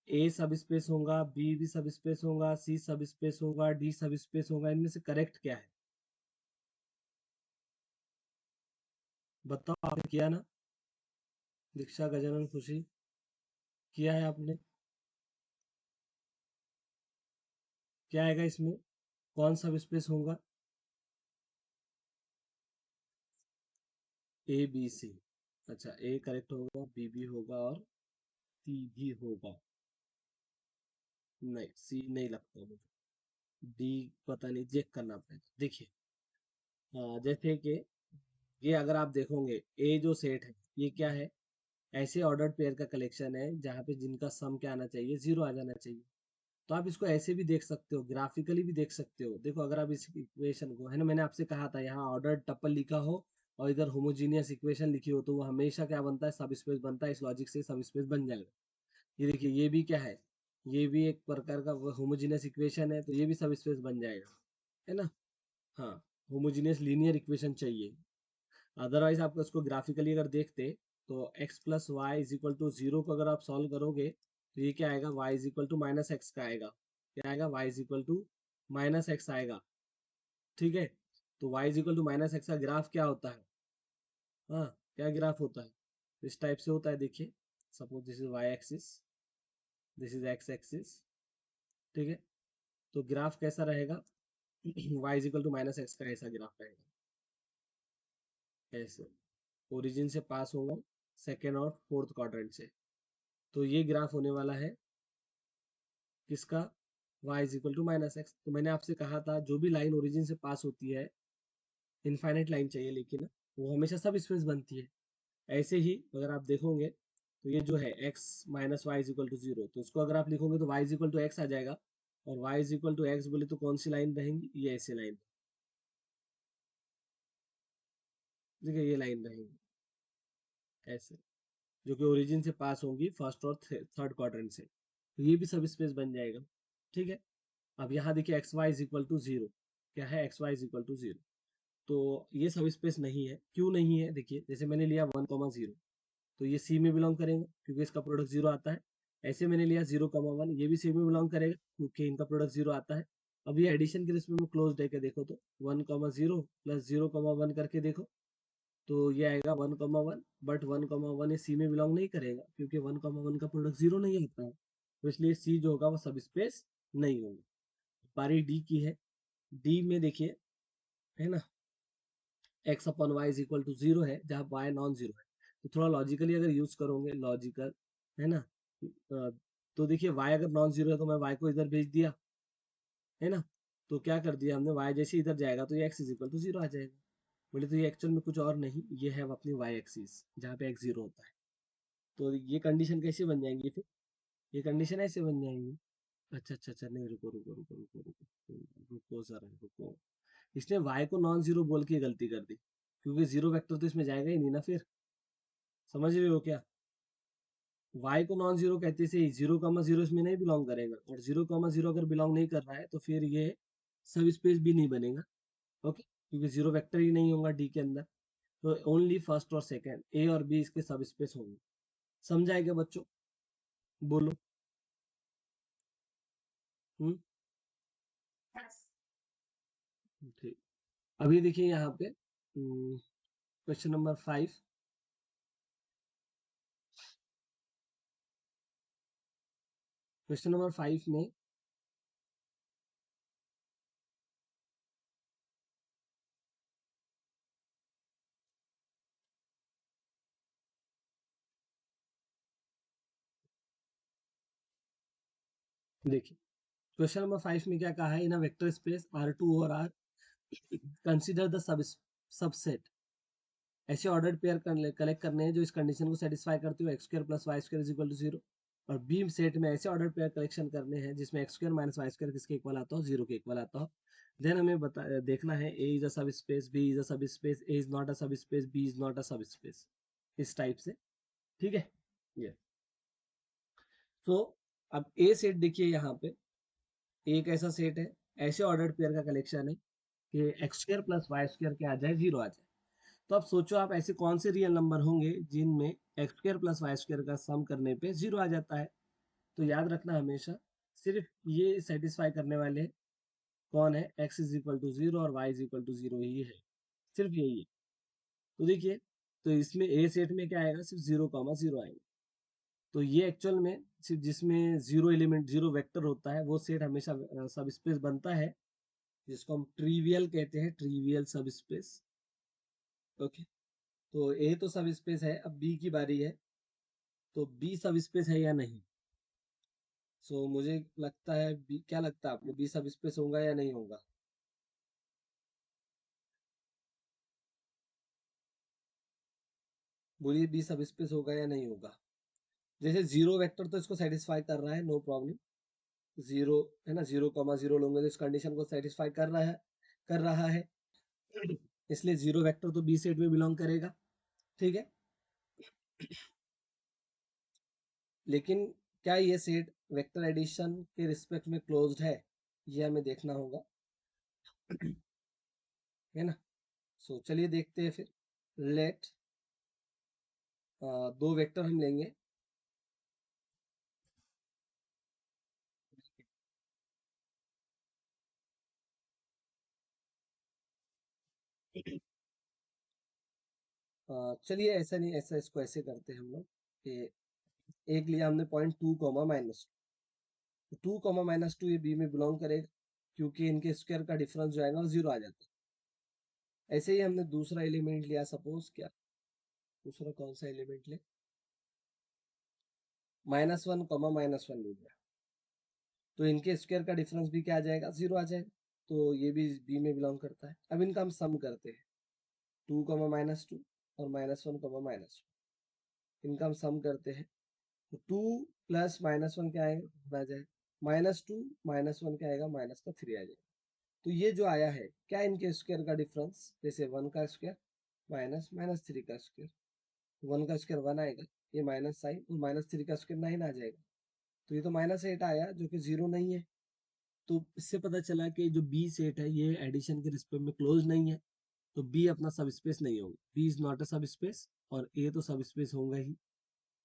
ए सब स्पेस होगा, बी भी सब स्पेस होगा, सी सब स्पेस होगा, डी सब स्पेस होगा, इनमें से करेक्ट क्या है बताओ। आपने किया ना, दीक्षा गजानन खुशी, किया है आपने। क्या आएगा इसमें, कौन सब स्पेस होगा। ए बी सी, अच्छा ए करेक्ट होगा, बी भी होगा और सी भी होगा। नहीं सी नहीं लगता मुझे, डी पता नहीं, चेक करना पड़ेगा। देखिए जैसे कि ये अगर आप देखोगे, ए जो सेट है ये क्या है, ऐसे ऑर्डर्ड पेयर का कलेक्शन है जहाँ पे जिनका सम क्या आना चाहिए, जीरो आ जाना चाहिए। तो आप इसको ऐसे भी देख सकते हो, ग्राफिकली भी देख सकते हो। देखो अगर आप इस इक्वेशन को, है ना, मैंने आपसे कहा था यहाँ ऑर्डर्ड टपल लिखा हो और इधर होमोजीनियस इक्वेशन लिखी हो, तो वो हमेशा क्या बनता है, सब स्पेस बनता है। इस लॉजिक से सब स्पेस बन जाएगा। ये देखिए ये भी क्या है, ये भी एक प्रकार का होमोजीनियस इक्वेशन है, तो ये भी सब स्पेस बन जाएगा, है ना। हाँ, होमोजीनियस लीनियर इक्वेशन चाहिए। अदरवाइज आप उसको ग्राफिकली अगर देखते, तो x plus y is equal to zero को अगर आप सॉल्व करोगे, तो ये क्या आएगा, y is equal to minus x का आएगा। क्या आएगा, y is equal to minus x आएगा। ठीक है, तो y is equal to minus x का ग्राफ क्या होता है, हाँ, क्या ग्राफ होता है, इस टाइप से होता है। देखिए suppose this is y axis, this is x axis, ठीक है। तो ग्राफ कैसा रहेगा, y is equal to minus x का ऐसा ग्राफ रहेगा, ऐसे ओरिजिन से पास होगा सेकेंड और फोर्थ क्वाड्रेंट से। तो ये ग्राफ होने वाला है किसका, y is equal to minus x. तो मैंने आपसे कहा था जो भी लाइन ओरिजिन से पास होती है, इनफाइनाइट लाइन चाहिए लेकिन, वो हमेशा सब स्पेस बनती है। ऐसे ही अगर आप देखोगे, तो ये जो है x minus y is equal to zero, तो इसको अगर आप लिखोगे तो y is equal to x आ जाएगा। और y is equal to x बोले तो कौन सी लाइन रहेंगी, ये ऐसी लाइन, देखिए ये लाइन रहेंगी ऐसे, जो कि ओरिजिन से पास होंगी फर्स्ट और थर्ड क्वाड्रेंट से, तो ये भी सब स्पेस बन जाएगा। ठीक है, अब यहाँ देखिए x y is equal to zero, क्या है, x y is equal to zero. तो ये सब स्पेस नहीं है, क्यों नहीं है, देखिए जैसे मैंने लिया 1,0, तो ये सी में बिलोंग करेगा क्योंकि इसका प्रोडक्ट जीरो आता है। ऐसे मैंने लिया 0,1, ये भी सी में बिलोंग करेगा क्योंकि इनका प्रोडक्ट जीरो आता है। अब ये एडिशन के रिस्पेक्ट में क्लोज है, देखो तो 1,0 प्लस 0,1 करके देखो, तो ये आएगा 1,1। बट 1,1 ये सी में बिलोंग नहीं करेगा क्योंकि 1,1 का प्रोडक्ट जीरो नहीं आता है, तो इसलिए सी जो होगा वो सब स्पेस नहीं होगा। पारी डी की है, डी में देखिए, है ना, x upon y is equal to zero है जहाँ वाई नॉन जीरो है। तो थोड़ा लॉजिकली अगर यूज करोगे, लॉजिकल, है ना, तो देखिए वाई अगर नॉन जीरो है तो मैं वाई को इधर भेज दिया, है ना। तो क्या कर दिया हमने, वाई जैसे इधर जाएगा तो ये x is equal to zero आ जाएगा। बोले तो ये एक्चुअल में कुछ और नहीं, ये है अपनी वाई एक्सिस जहाँ पे एक्स जीरो होता है। तो ये कंडीशन कैसे बन जाएंगी फिर, ये कंडीशन ऐसे बन जाएंगी। अच्छा अच्छा अच्छा, नहीं रुको रुको रुको रुको रुको, रुको जरा रुको। इसने y को नॉन जीरो बोल के गलती कर दी, क्योंकि जीरो वेक्टर तो इसमें जाएगा ही नहीं ना फिर, समझ रहे हो क्या। y को नॉन जीरो कहते से ही 0,0 इसमें नहीं बिलोंग करेगा, और 0,0 अगर बिलोंग नहीं कर रहा है तो फिर ये सब स्पेस भी नहीं बनेगा। ओके, क्योंकि जीरो वेक्टर ही नहीं होगा डी के अंदर। तो ओनली फर्स्ट और सेकंड ए और बी इसके सब स्पेस होंगे। समझा क्या बच्चों, बोलो। हम्म, ठीक। अभी देखिए यहाँ पे क्वेश्चन नंबर 5, क्वेश्चन नंबर 5 में देखिए क्वेश्चन नंबर 5 में क्या कहा है, इन अ वेक्टर स्पेस R2 और R कंसीडर द सबसेट, ऐसे ऑर्डर्ड पेयर कलेक्ट करने हैं जो इस कंडीशन को सेटिस्फाई करते हो, x square plus y square is equal to 0। और बी सेट में ऐसे ऑर्डर पेयर कलेक्शन करने हैं जिसमें x square minus y square किसके इक्वल आता हो, 0 के इक्वल आता हो। देन हमें देखना है ए इज अ सब स्पेस, बी इज अ सब space, A is not a सब space, B is not a सब स्पेस, इस टाइप से। ठीक है ये। तो अब ए सेट देखिए यहाँ पे, एक ऐसा सेट है, ऐसे ऑर्डर्ड पेयर का कलेक्शन है कि x square plus y square क्या आ जाए, 0 आ जाए। तो अब सोचो आप ऐसे कौन से रियल नंबर होंगे जिनमें x square plus y square का सम करने पे 0 आ जाता है। तो याद रखना हमेशा, सिर्फ ये सेटिस्फाई करने वाले कौन है, एक्स इज इक्वल टू 0 और वाई इज इक्वल टू 0 ही है, सिर्फ यही है। तो देखिए, तो इसमें ए सेट में क्या आएगा, सिर्फ 0,0 आएगा। तो ये एक्चुअल में सिर्फ जिसमें जीरो एलिमेंट जीरो वेक्टर होता है वो सेट हमेशा सब स्पेस बनता है, जिसको हम ट्रिवियल कहते हैं, ट्रिवियल सब स्पेस। ओके, तो ए तो सब स्पेस है, अब बी की बारी है। तो बी सब स्पेस है या नहीं। सो मुझे लगता है बी, क्या लगता है आपको, बी सब स्पेस होगा या नहीं होगा। बोलिए बी सब स्पेस होगा या नहीं होगा। जैसे जीरो वेक्टर तो इसको सेटिस्फाई कर रहा है, नो प्रॉब्लम। जीरो है ना, 0,0 लोगे तो इस कंडीशन को सेटिस्फाई कर रहा है, कर रहा है। इसलिए जीरो वेक्टर तो बी सेट में बिलोंग करेगा। ठीक है, लेकिन क्या ये सेट वेक्टर एडिशन के रिस्पेक्ट में क्लोज्ड है, ये हमें देखना होगा। है ना। सो चलिए देखते हैं फिर। लेट दो वेक्टर हम लेंगे। चलिए ऐसा नहीं, ऐसा इसको ऐसे करते हैं हम लोग कि एक लिया हमने पॉइंट 2,-2, 2,-2 ये बी में बिलोंग करेगा, क्योंकि इनके स्क्वायर का डिफरेंस जो आएगा वो 0 आ जाता है। ऐसे ही हमने दूसरा एलिमेंट लिया, सपोज क्या, दूसरा कौन सा एलिमेंट ले, -1, ले लिया। तो इनके स्क्वायर का डिफरेंस भी क्या आ जाएगा, 0 आ जाएगा। तो ये भी बी में बिलोंग करता है। अब इनका हम सम करते हैं, 2,-2 और -1,-1, इनका हम सम करते हैं। तो 2 प्लस -1 क्या आएगा, आ जाए -2 -1 क्या आएगा, -3 आ जाएगा। तो ये जो आया है, क्या इनके स्क्वायर का डिफरेंस, जैसे 1 का स्क्वायर माइनस -3 का स्क्वायर, 1 का स्क्वायर 1 आएगा, ये माइनस साइन, और -3 का स्क्वायर 9 आ जाएगा। तो ये तो -8 आया जो कि 0 नहीं है। तो इससे पता चला कि जो बी सेट है ये एडिशन के रिस्पेक्ट में क्लोज नहीं है। तो बी अपना सब स्पेस नहीं होगा, बी इज नॉट अ सब स्पेस, और ए तो सब स्पेस होगा ही।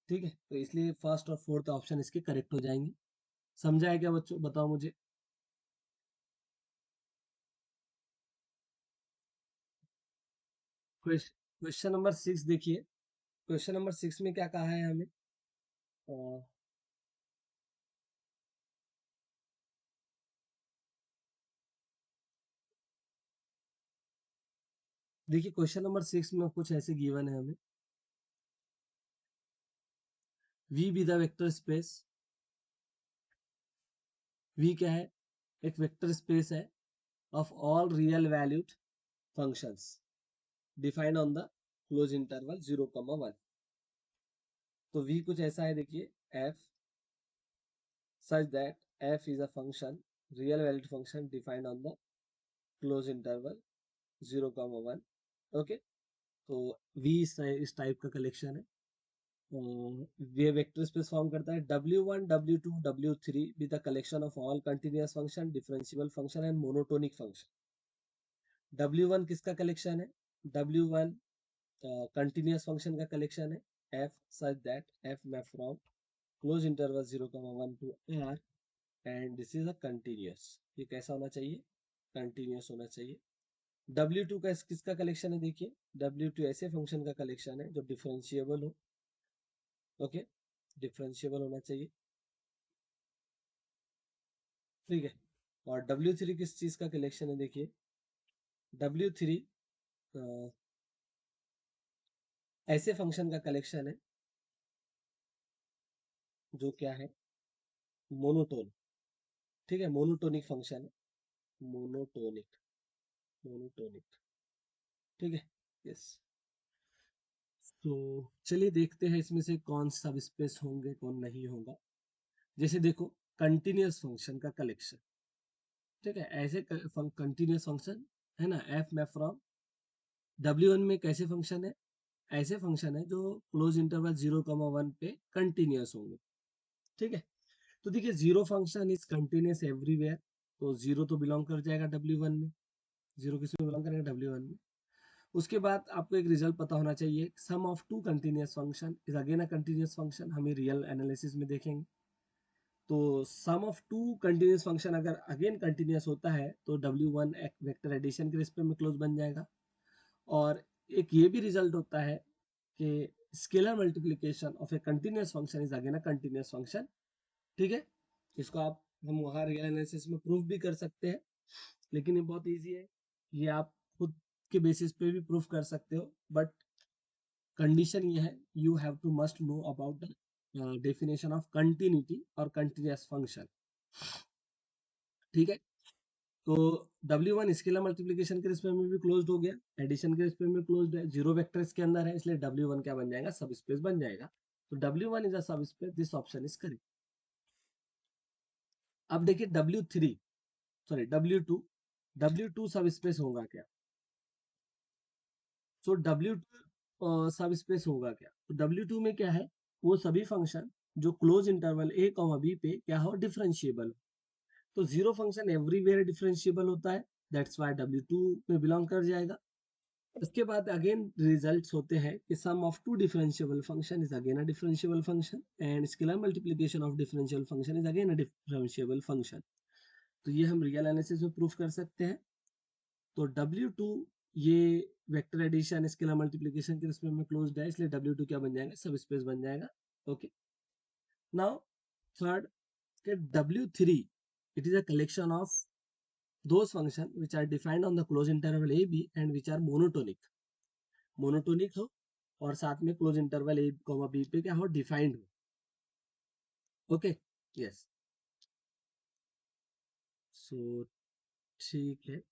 ठीक है, तो इसलिए फर्स्ट और फोर्थ ऑप्शन इसके करेक्ट हो जाएंगे। समझा है क्या बच्चों, बताओ मुझे। क्वेश्चन नंबर 6 देखिए, क्वेश्चन नंबर 6 में क्या कहा है हमें। अ, देखिए क्वेश्चन नंबर 6 में कुछ ऐसे गिवन है हमें, V be the vector space, V क्या है, एक वेक्टर स्पेस है of all real valued functions defined on the close interval 0,1। तो वी कुछ ऐसा है देखिए, F such that f is a function, real valued function defined on the close interval 0,1। Okay, तो v इस टाइप का कलेक्शन है। ये वेक्टर स्पेस फॉर्म करता है W1 W2 W3 with the collection of all continuous function, differentiable function and monotonic function. W1 किसका कलेक्शन है, W1 कंटिन्यूअस फंक्शन का कलेक्शन है, f such that f map from close interval 0,1 to r and this is a continuous. ये कैसा होना चाहिए, कंटिन्यूअस होना चाहिए। W2 का किसका कलेक्शन है, देखिए W2 ऐसे फंक्शन का कलेक्शन है जो डिफरेंशिएबल हो। ओके, डिफरेंशिएबल होना चाहिए। ठीक है, और W3 किस चीज का कलेक्शन है, देखिए W3 ऐसे फंक्शन का कलेक्शन है जो क्या है, मोनोटोन। ठीक है, मोनोटोनिक फंक्शन है, मोनोटोनिक, मोनोटोनिक, ठीक है। यस, तो चलिए देखते हैं इसमें से कौन सब स्पेस होंगे कौन नहीं होगा। जैसे देखो, कंटिन्यूअस फंक्शन का कलेक्शन, ठीक है, ऐसे कंटिन्यूअस फंक्शन है ना, एफ में फ्रॉम W1 में कैसे फंक्शन है, ऐसे फंक्शन है जो क्लोज इंटरवल 0, 1 पे कंटिन्यूअस होंगे, ठीक है। तो देखिए, zero function is continuous everywhere, तो जीरो तो बिलोंग कर जाएगा W1 में, जीरो किस में बिलोंग करेगा, W1 में। उसके बाद आपको एक रिजल्ट पता होना चाहिए, sum of two continuous function is again a continuous function, हम रियल एनालिसिस में देखेंगे। तो sum of two continuous function अगर अगेन कंटिन्यूअस होता है तो W1 एक वेक्टर एडिशन के रिस्पेक्ट में क्लोज बन जाएगा। और एक ये भी रिजल्ट होता है कि scalar multiplication of A continuous function is again a continuous function, ठीक है। इसको आप हम वहाँ रियल एनालिसिस में प्रूफ भी कर सकते हैं, लेकिन ये बहुत इजी है, ये आप खुद के बेसिस पे भी प्रूफ कर सकते हो, बट कंडीशन ये है, you have to must know about the definition of continuity और कंटिन्यूअस फंक्शन, ठीक है। तो W1 स्केलर मल्टीप्लिकेशन के रिस्पेक्ट में भी क्लोज्ड हो गया, एडिशन के रिस्पेक्ट में क्लोज्ड है, जीरो वेक्टर इसके अंदर है, इसलिए W1 क्या बन जाएगा, सब स्पेस बन जाएगा। तो W1 इज अ सब space, this option is correct. अब देखिए W3, सॉरी W2, W2 सब स्पेस होगा क्या, सो W2 सब स्पेस होगा क्या, तो W2 में क्या है, वो सभी फंक्शन जो क्लोज इंटरवल a, b पे क्या हो, डिफरेंशिएबल। तो जीरो फंक्शन एवरीवेयर डिफरेंशिएबल होता है, दैट्स व्हाई W2 में बिलोंग कर जाएगा। उसके बाद अगेन रिजल्ट्स होते हैं कि sum of two differentiable function is again a differentiable function and scalar multiplication of differential function is again a differentiable function. तो ये हम रियल एनालिसिस में प्रूफ कर सकते हैं। तो W2 ये वेक्टर एडिशन स्केलर मल्टीप्लिकेशन के रिस्पेक्ट में क्लोज्ड है, इसलिए W2 क्या बन जाएगा, सब स्पेस बन जाएगा, ओके। नाउ थर्ड, के W3 it is a collection of those functions which are defined on the closed interval a b and which are monotonic, monotonic हो और साथ में क्लोज इंटरवल ए कॉमा बी पे क्या हो, डिफाइंड हो, ओके। यस, सो ठीक है,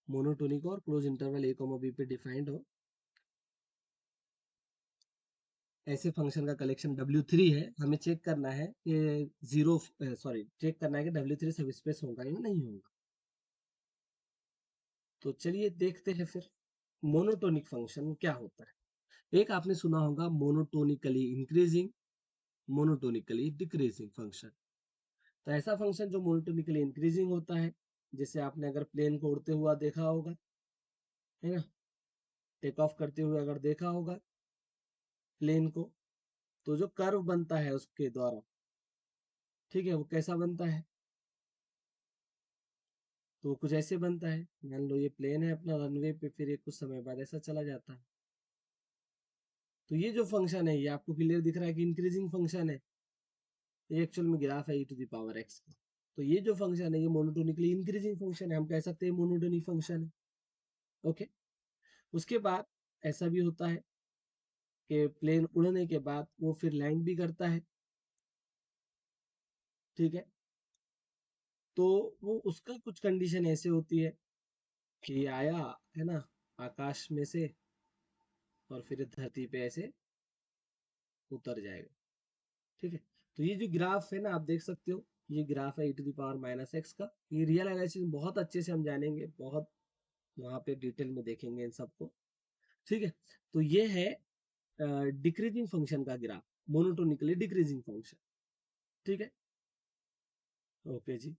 मोनोटोनिक और क्लोज इंटरवल ए कॉमा बी पे डिफाइंड हो ऐसे फंक्शन का कलेक्शन W3 है। हमें चेक करना है कि जीरो, सॉरी, चेक करना है कि W3 सब स्पेस होगा या नहीं होगा। तो चलिए देखते हैं फिर मोनोटोनिक फंक्शन क्या होता है। एक आपने सुना होगा monotonically increasing, monotonically decreasing function. तो ऐसा फंक्शन जो मोनोटोनिकली इंक्रीजिंग होता है, जैसे आपने अगर प्लेन को उड़ते हुआ देखा होगा, है ना, टेक ऑफ करते हुए अगर देखा होगा प्लेन को, तो जो कर्व बनता है उसके द्वारा, ठीक है, वो कैसा बनता है, तो कुछ ऐसे बनता है। मान लो ये प्लेन है अपना रनवे पे, फिर ये कुछ समय बाद ऐसा चला जाता है। तो ये जो फंक्शन है, ये आपको क्लियर दिख रहा है कि इंक्रीजिंग फंक्शन है, ये एक्चुअल में ग्राफ है e⁻x का। तो ये जो फंक्शन है ये मोनोटोनिकली इंक्रीजिंग फंक्शन है, हम कह सकते हैं मोनोटोनिक फंक्शन है, ओके। उसके बाद ऐसा भी होता है कि प्लेन उड़ने के बाद वो फिर लैंड भी करता है, ठीक है। तो वो उसका कुछ कंडीशन ऐसे होती है कि आया, है ना, आकाश में से, और फिर धरती पे ऐसे उतर जाएगा, ठीक है। तो ये जो ग्राफ है ना, आप देख सकते हो, ये ग्राफ है e⁻x का। ये रियल एनालिसिस में बहुत अच्छे से हम जानेंगे, बहुत वहां पे डिटेल में देखेंगे इन सबको, ठीक है। तो ये है डिक्रीजिंग फंक्शन का ग्राफ, मोनोटोनिकली डिक्रीजिंग फंक्शन, ठीक है, ओके जी।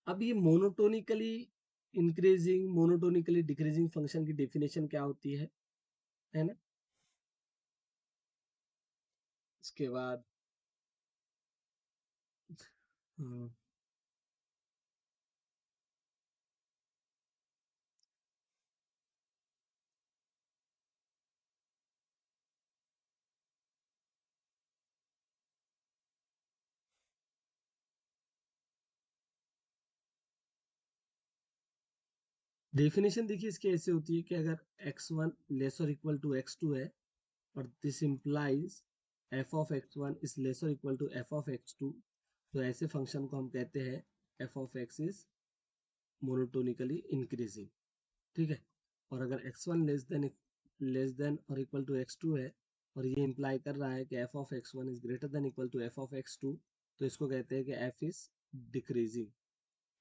अब ये monotonically increasing, monotonically decreasing function की डेफिनेशन क्या होती है ना। इसके बाद डेफिनेशन देखिए इसकी ऐसे होती है कि अगर x1 लेस और इक्वल टू x2 है, और this implies f of x one is lesser equal to f of x two, तो ऐसे फंक्शन को हम कहते हैं f of x is monotonically increasing. ठीक है, और अगर एक्स वन लेस देन और इक्वल टू एक्स टू है, और ये इंप्लाई कर रहा है कि f of x one is greater than equal to f of x two, तो इसको कहते हैं कि एफ इज डिक्रीजिंग।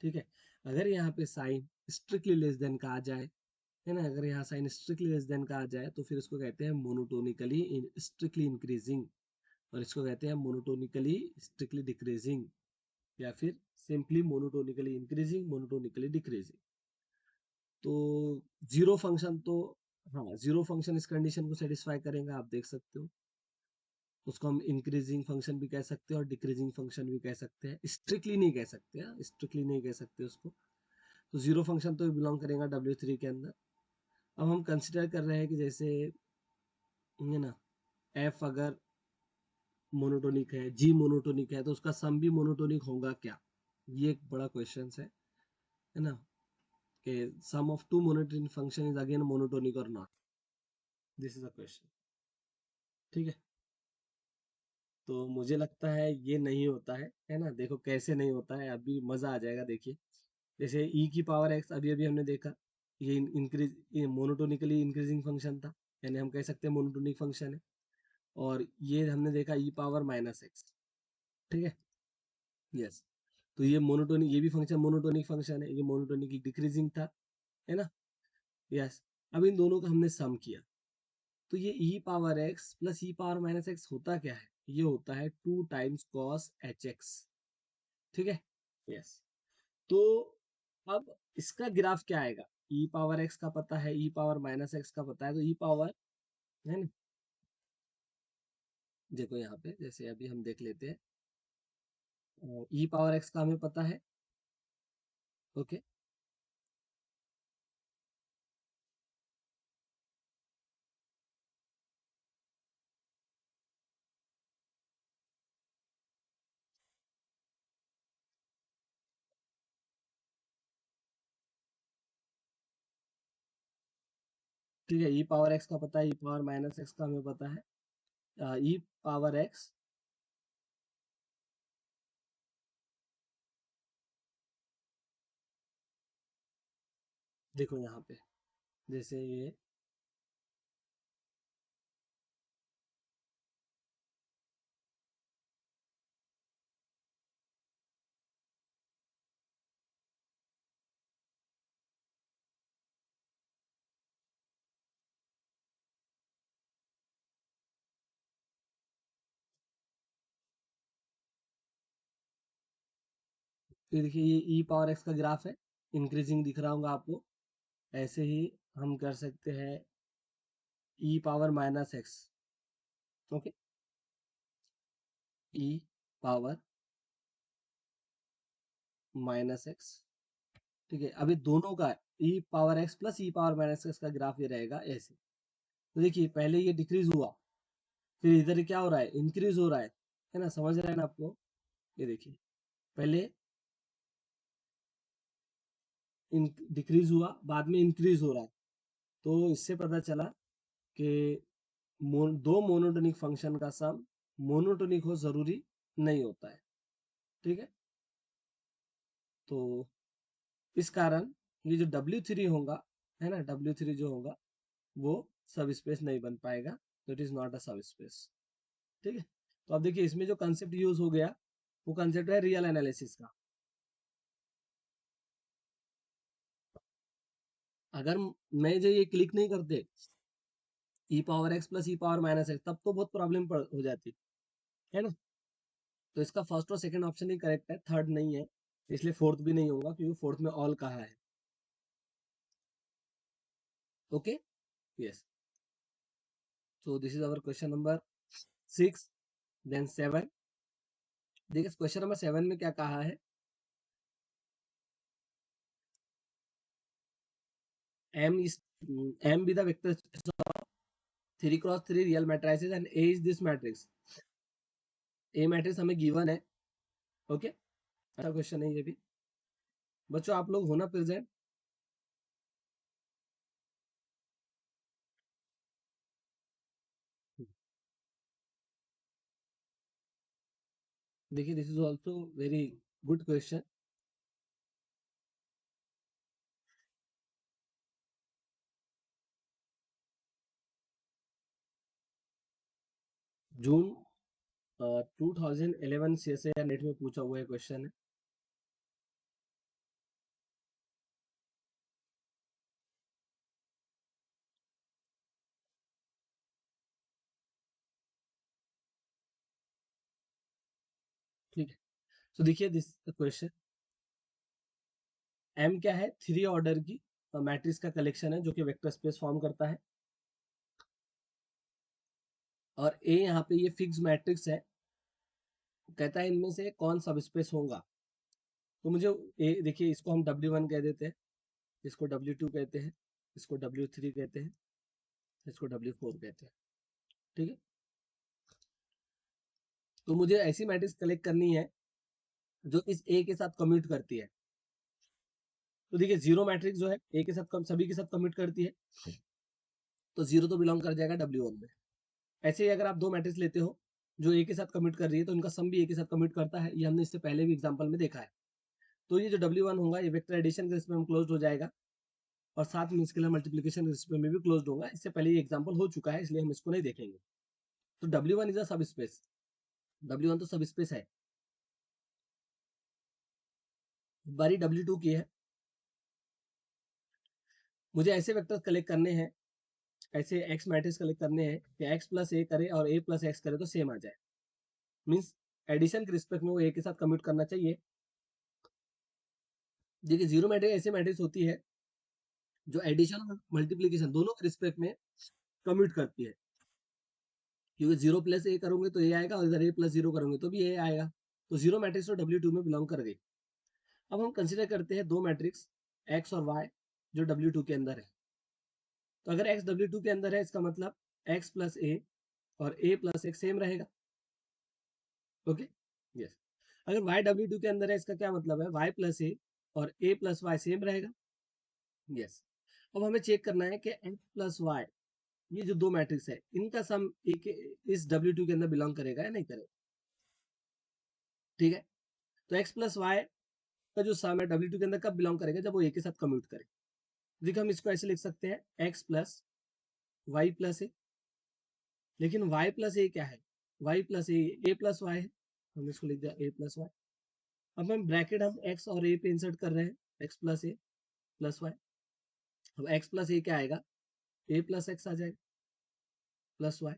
ठीक है, अगर यहाँ पे साइन स्ट्रिक्टली लेस देन का आ जाए, है ना, अगर यहाँ साइन स्ट्रिक्टली लेस देन का आ जाए तो फिर इसको कहते हैं मोनोटोनिकली स्ट्रिक्टली इंक्रीजिंग, और इसको कहते हैं मोनोटोनिकली स्ट्रिक्टली डिक्रीजिंग, या फिर simply monotonically increasing monotonically decreasing. तो जीरो फंक्शन तो, हाँ, जीरो फंक्शन इस कंडीशन को सेटिस्फाई करेगा, आप देख सकते हो। उसको हम इंक्रीजिंग फंक्शन भी कह सकते हैं और डिक्रीजिंग फंक्शन भी कह सकते हैं, स्ट्रिक्टली नहीं कह सकते, स्ट्रिक्टली नहीं कह सकते उसको। तो जीरो फंक्शन तो बिलोंग करेगा W3 के अंदर। अब हम कंसिडर कर रहे हैं कि जैसे, है ना, एफ अगर मोनोटोनिक है, जी मोनोटोनिक है, तो उसका सम भी मोनोटोनिक होगा क्या? ये एक बड़ा क्वेश्चन है ना, कि sum of two monotonic function is again monotonic और not, this is a question. ठीक है, तो मुझे लगता है ये नहीं होता है ना, देखो कैसे नहीं होता है, अभी मजा आ जाएगा, देखिए। जैसे e की पावर x अभी अभी हमने देखा, ये इंक्रीज, ये मोनोटोनिकली इंक्रीजिंग फंक्शन था, यानी हम कह सकते हैं मोनोटोनिक फंक्शन है। और ये हमने देखा e पावर माइनस एक्स। ठीक है, यस, तो ये मोनोटोनिक, ये भी फंक्शन मोनोटोनिक फंक्शन है, ये मोनोटोनिक डिक्रीजिंग था, है ना, यस। अब इन दोनों का हमने सम किया, तो ये e power x plus e power minus x होता क्या है? ये होता है 2 टाइम्स कॉस एच एक्स। ठीक है, यस। तो अब इसका ग्राफ क्या आएगा? e पावर x का पता है, e पावर माइनस एक्स का पता है, तो e पावर, है ना, देखो यहाँ पे जैसे अभी हम देख लेते हैं, e पावर x का हमें पता है। ओके, ठीक है, e पावर x का पता है, e पावर माइनस एक्स का हमें पता है। e पावर x, देखो यहाँ पे जैसे ये, ये देखिए, ये e पावर x का ग्राफ है, इंक्रीजिंग दिख रहा होगा आपको। ऐसे ही हम कर सकते हैं e power minus x. Okay, e power minus x. ठीक है, अभी दोनों का e power x plus e power minus x का ग्राफ ये रहेगा ऐसे। तो देखिए पहले ये डिक्रीज हुआ, फिर इधर क्या हो रहा है, इंक्रीज हो रहा है ना, समझ रहे हैं ना आपको? ये देखिए, पहले डिक्रीज हुआ, बाद में इंक्रीज हो रहा है। तो इससे पता चला कि दो मोनोटोनिक फंक्शन का सम मोनोटोनिक हो जरूरी नहीं होता है। ठीक है, तो इस कारण ये जो W3 होगा, है ना, W3 जो होगा वो सब स्पेस नहीं बन पाएगा, तो इट इज नॉट अ सब स्पेस। ठीक है, तो अब देखिए इसमें जो कंसेप्ट यूज हो गया, वो कंसेप्ट है रियल एनालिसिस का। अगर मैं जो ये क्लिक नहीं करते e power x plus e power minus x, तब तो बहुत प्रॉब्लम हो जाती, है ना। तो इसका फर्स्ट और सेकंड ऑप्शन ही करेक्ट है, थर्ड नहीं है, इसलिए फोर्थ भी नहीं होगा, क्योंकि फोर्थ में ऑल कहा है। Okay, yes, so this is our question number 6। Then 7, देखिए क्वेश्चन नंबर 7 में क्या कहा है, m is m be the vector space of 3 cross 3 real matrices and A is this matrix। A matrix हमें गिवन है। ओके, अच्छा क्वेश्चन है ये भी। बच्चों आप लोग होना प्रेजेंट। देखिए this is also very good question. जून 2011 से या नेट में पूछा हुआ है क्वेश्चन है। ठीक है, तो देखिए दिस क्वेश्चन, एम क्या है, 3 ऑर्डर की मैट्रिक्स का कलेक्शन है जो कि वेक्टर स्पेस फॉर्म करता है, और ए यहाँ पे ये फिक्स मैट्रिक्स है, कहता है इनमें से कौन सब स्पेस होगा। तो मुझे ए देखिए, इसको हम W1 कह देते हैं, इसको W2 कहते हैं, इसको W3 कहते हैं, इसको W4 कहते हैं। ठीक है, तो मुझे ऐसी मैट्रिक्स कलेक्ट करनी है जो इस ए के साथ कम्यूट करती है। तो देखिए जीरो मैट्रिक्स जो है ए के साथ सभी के साथ कम्यूट करती है, तो जीरो तो बिलोंग कर जाएगा W1 में। ऐसे ही अगर आप दो मैट्रिक्स लेते हो जो ए के साथ कम्यूट कर रही है, तो इनका सम भी ए के साथ कम्यूट करता है, ये हमने इससे पहले भी एग्जाम्पल में देखा है। तो ये जो W1 होगा ये वेक्टर एडिशन के रिस्पेक्ट में क्लोज हो जाएगा, और साथ में स्केलर मल्टीप्लिकेशन के रिस्पेक्ट में भी क्लोज होगा। इससे पहले ये एग्जाम्पल हो चुका है, इसलिए हम इसको नहीं देखेंगे। तो W1 इज अ सब स्पेस, W1 तो सब स्पेस है। बारी W2 की है, मुझे ऐसे वेक्टर्स कलेक्ट करने हैं, ऐसे एक्स मैट्रिक्स कलेक्ट करने हैं कि एक्स प्लस ए करे और ए प्लस एक्स करे तो सेम आ जाए, मीन्स एडिशन के रिस्पेक्ट में वो ए के साथ कम्यूट करना चाहिए। देखिए जीरो मैट्रिक्स ऐसी मैट्रिक्स होती है जो एडिशन और मल्टीप्लीकेशन दोनों के रिस्पेक्ट में कम्यूट करती है, क्योंकि जीरो प्लस ए करोगे तो ए आएगा, और इधर ए प्लस जीरो करोगे तो भी ए आएगा। तो जीरो मैट्रिक्स तो W2 में बिलोंग कर गई। अब हम कंसिडर करते हैं दो मैट्रिक्स एक्स और वाई जो W2 के अंदर है। तो अगर एक्स W2 के अंदर है, इसका मतलब एक्स प्लस ए और ए प्लस एक्स सेम रहेगा। Okay, yes. अगर वाई W2 के अंदर है, इसका क्या मतलब है, वाई प्लस ए और ए प्लस वाई सेम रहेगा। यस। अब हमें चेक करना है कि एक्स प्लस वाई, ये जो दो मैट्रिक्स है, इनका सम एक इस W2 के अंदर बिलोंग करेगा या नहीं करेगा। ठीक है, तो एक्स प्लस वाई का जो सम है W2 के अंदर कब बिलोंग करेगा, जब वो ए के साथ कम्यूट करे। देखिए हम इसको ऐसे लिख सकते हैं, एक्स प्लस वाई प्लस ए, लेकिन वाई प्लस ए क्या है, वाई प्लस ए प्लस वाई है, हम इसको लिख दिया ए प्लस वाई। अब हम ब्रैकेट हम एक्स और ए पे इंसर्ट कर रहे हैं, एक्स प्लस ए प्लस वाई। अब एक्स प्लस ए क्या आएगा, ए प्लस एक्स आ जाएगा प्लस वाई।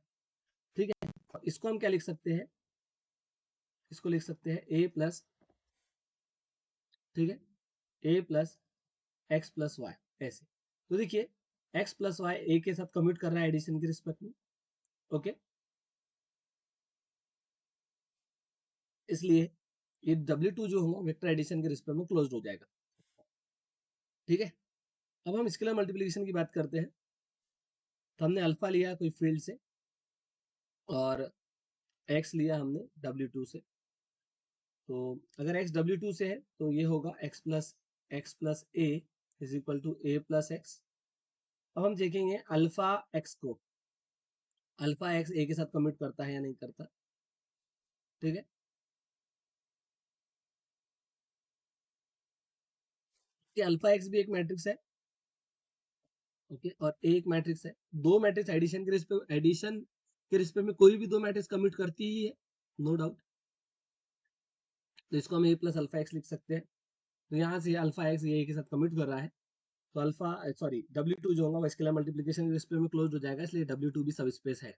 ठीक है, इसको हम क्या लिख सकते हैं, इसको लिख सकते हैं ए प्लस, ठीक है, ए प्लस एक्स प्लस वाई, ऐसे। तो देखिए एक्स प्लस वाई ए के साथ कम्यूट कर रहा है एडिशन के रिस्पेक्ट में। ओके, इसलिए ये W2 जो होगा वेक्टर एडिशन के रिस्पेक्ट में क्लोज हो जाएगा। ठीक है, अब हम स्केलर मल्टीप्लिकेशन की बात करते हैं। तो हमने अल्फा लिया कोई फील्ड से, और एक्स लिया हमने W2 से। तो अगर x W2 से है तो ये होगा x plus A is equal to A plus x. अब हम देखेंगे अल्फा एक्स को, अल्फा एक्स ए के साथ कमिट करता है या नहीं करता। ठीक है, कि अल्फा एक्स भी एक मैट्रिक्स है। ओके, और ए एक मैट्रिक्स है। दो मैट्रिक्स एडिशन के रिस्पेक्ट में कोई भी दो मैट्रिक्स कमिट करती ही है, नो डाउट। तो इसको हम ए प्लस अल्फा एक्स लिख सकते हैं। तो यहाँ से अल्फा एक्स ए के साथ कमिट कर रहा है, तो अल्फा सॉरी W2 जो होगा वो स्केलर मल्टीप्लिकेशन के रिस्पेक्ट में क्लोज हो जाएगा, इसलिए W2 भी सब स्पेस है।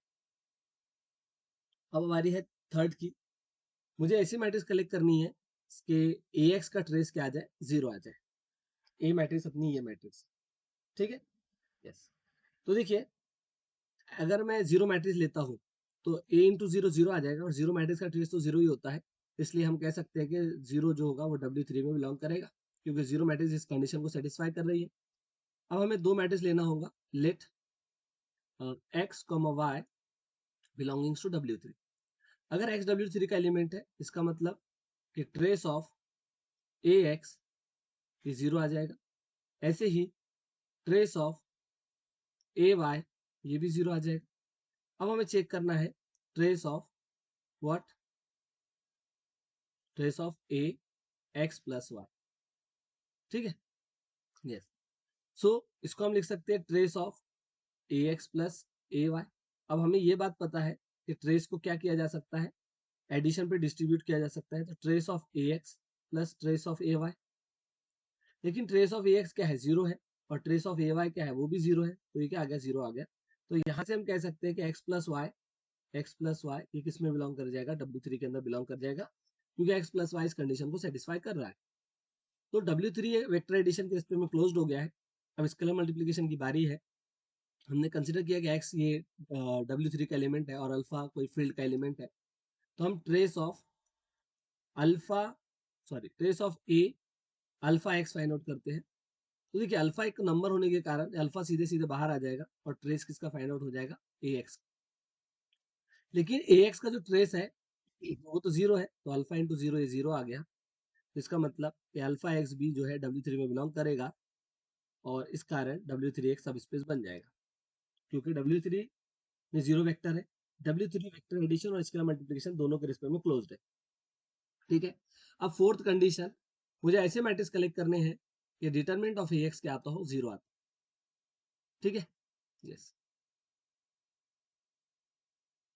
अब हमारी है थर्ड की, मुझे ऐसी मैट्रिक्स कलेक्ट करनी है कि AX का ट्रेस क्या आ जाए, जीरो आ जाए। ए मैट्रिक्स अपनी ये मैट्रिक्स, ठीक है, यस। तो देखिए अगर मैं जीरो मैट्रिक्स लेता हूँ तो ए इंटू जीरो जीरो आ जाएगा, और जीरो मैट्रिक्स का ट्रेस तो जीरो ही होता है, इसलिए हम कह सकते हैं कि जीरो जो होगा वो W3 में बिलोंग करेगा, क्योंकि जीरो मैट्रिक्स इस कंडीशन को सेटिस्फाई कर रही है। अब हमें दो मैट्रिक्स लेना होगा, let x comma y belongings to W3। अगर एक्स W3 का एलिमेंट है, इसका मतलब कि ट्रेस ऑफ ए एक्स ये जीरो आ जाएगा। ऐसे ही ट्रेस ऑफ ए वाई ये भी जीरो आ जाएगा। अब हमें चेक करना है trace of what, trace of A x plus y, ठीक है। यस, सो इसको हम लिख सकते हैं trace of A x plus A y. अब हमें ये बात पता है कि ट्रेस को क्या किया जा सकता है, एडिशन पे डिस्ट्रीब्यूट किया जा सकता है, तो trace of A x plus trace of A y. लेकिन ट्रेस ऑफ ए एक्स क्या है, जीरो है, और ट्रेस ऑफ ए वाई क्या है, वो भी जीरो है, तो ये क्या आ गया, जीरो आ गया। तो यहाँ से हम कह सकते हैं कि एक्स प्लस वाई ये किस में बिलोंग कर जाएगा, W3 के अंदर बिलोंग कर जाएगा, क्योंकि एक्स प्लस वाई इस कंडीशन को सेटिस्फाई कर रहा है। तो W3 वेक्टर एडिशन के रिस्पेक्ट में क्लोज्ड हो गया है। अब स्केलर मल्टीप्लिकेशन की बारी है। हमने कंसिडर किया कि एक्स ये W3 का एलिमेंट है और अल्फा कोई फील्ड का एलिमेंट है, तो हम trace of alpha trace of A alpha x find out करते हैं। तो देखिए अल्फा एक नंबर होने के कारण अल्फा सीधे सीधे बाहर आ जाएगा और ट्रेस किसका फाइंड आउट हो जाएगा, ए एक्स। लेकिन ए एक्स का जो ट्रेस है वो तो जीरो है, तो अल्फा इंटू जीरो ये जीरो आ गया। तो इसका मतलब कि अल्फा एक्स भी जो है W3 में बिलोंग करेगा, और इस कारण W3 एक सब स्पेस बन जाएगा, क्योंकि W3 में जीरो वेक्टर है। W3 वेक्टर एडिशन और स्केलर मल्टीप्लिकेशन दोनों के रिस्पेक्ट में क्लोज्ड है, ठीक है। अब फोर्थ कंडीशन, मुझे ऐसे मैट्रिक्स कलेक्ट करने हैं कि डिटरमिनेंट ऑफ ए एक्स क्या आता हो, जीरो आता, ठीक है। यस,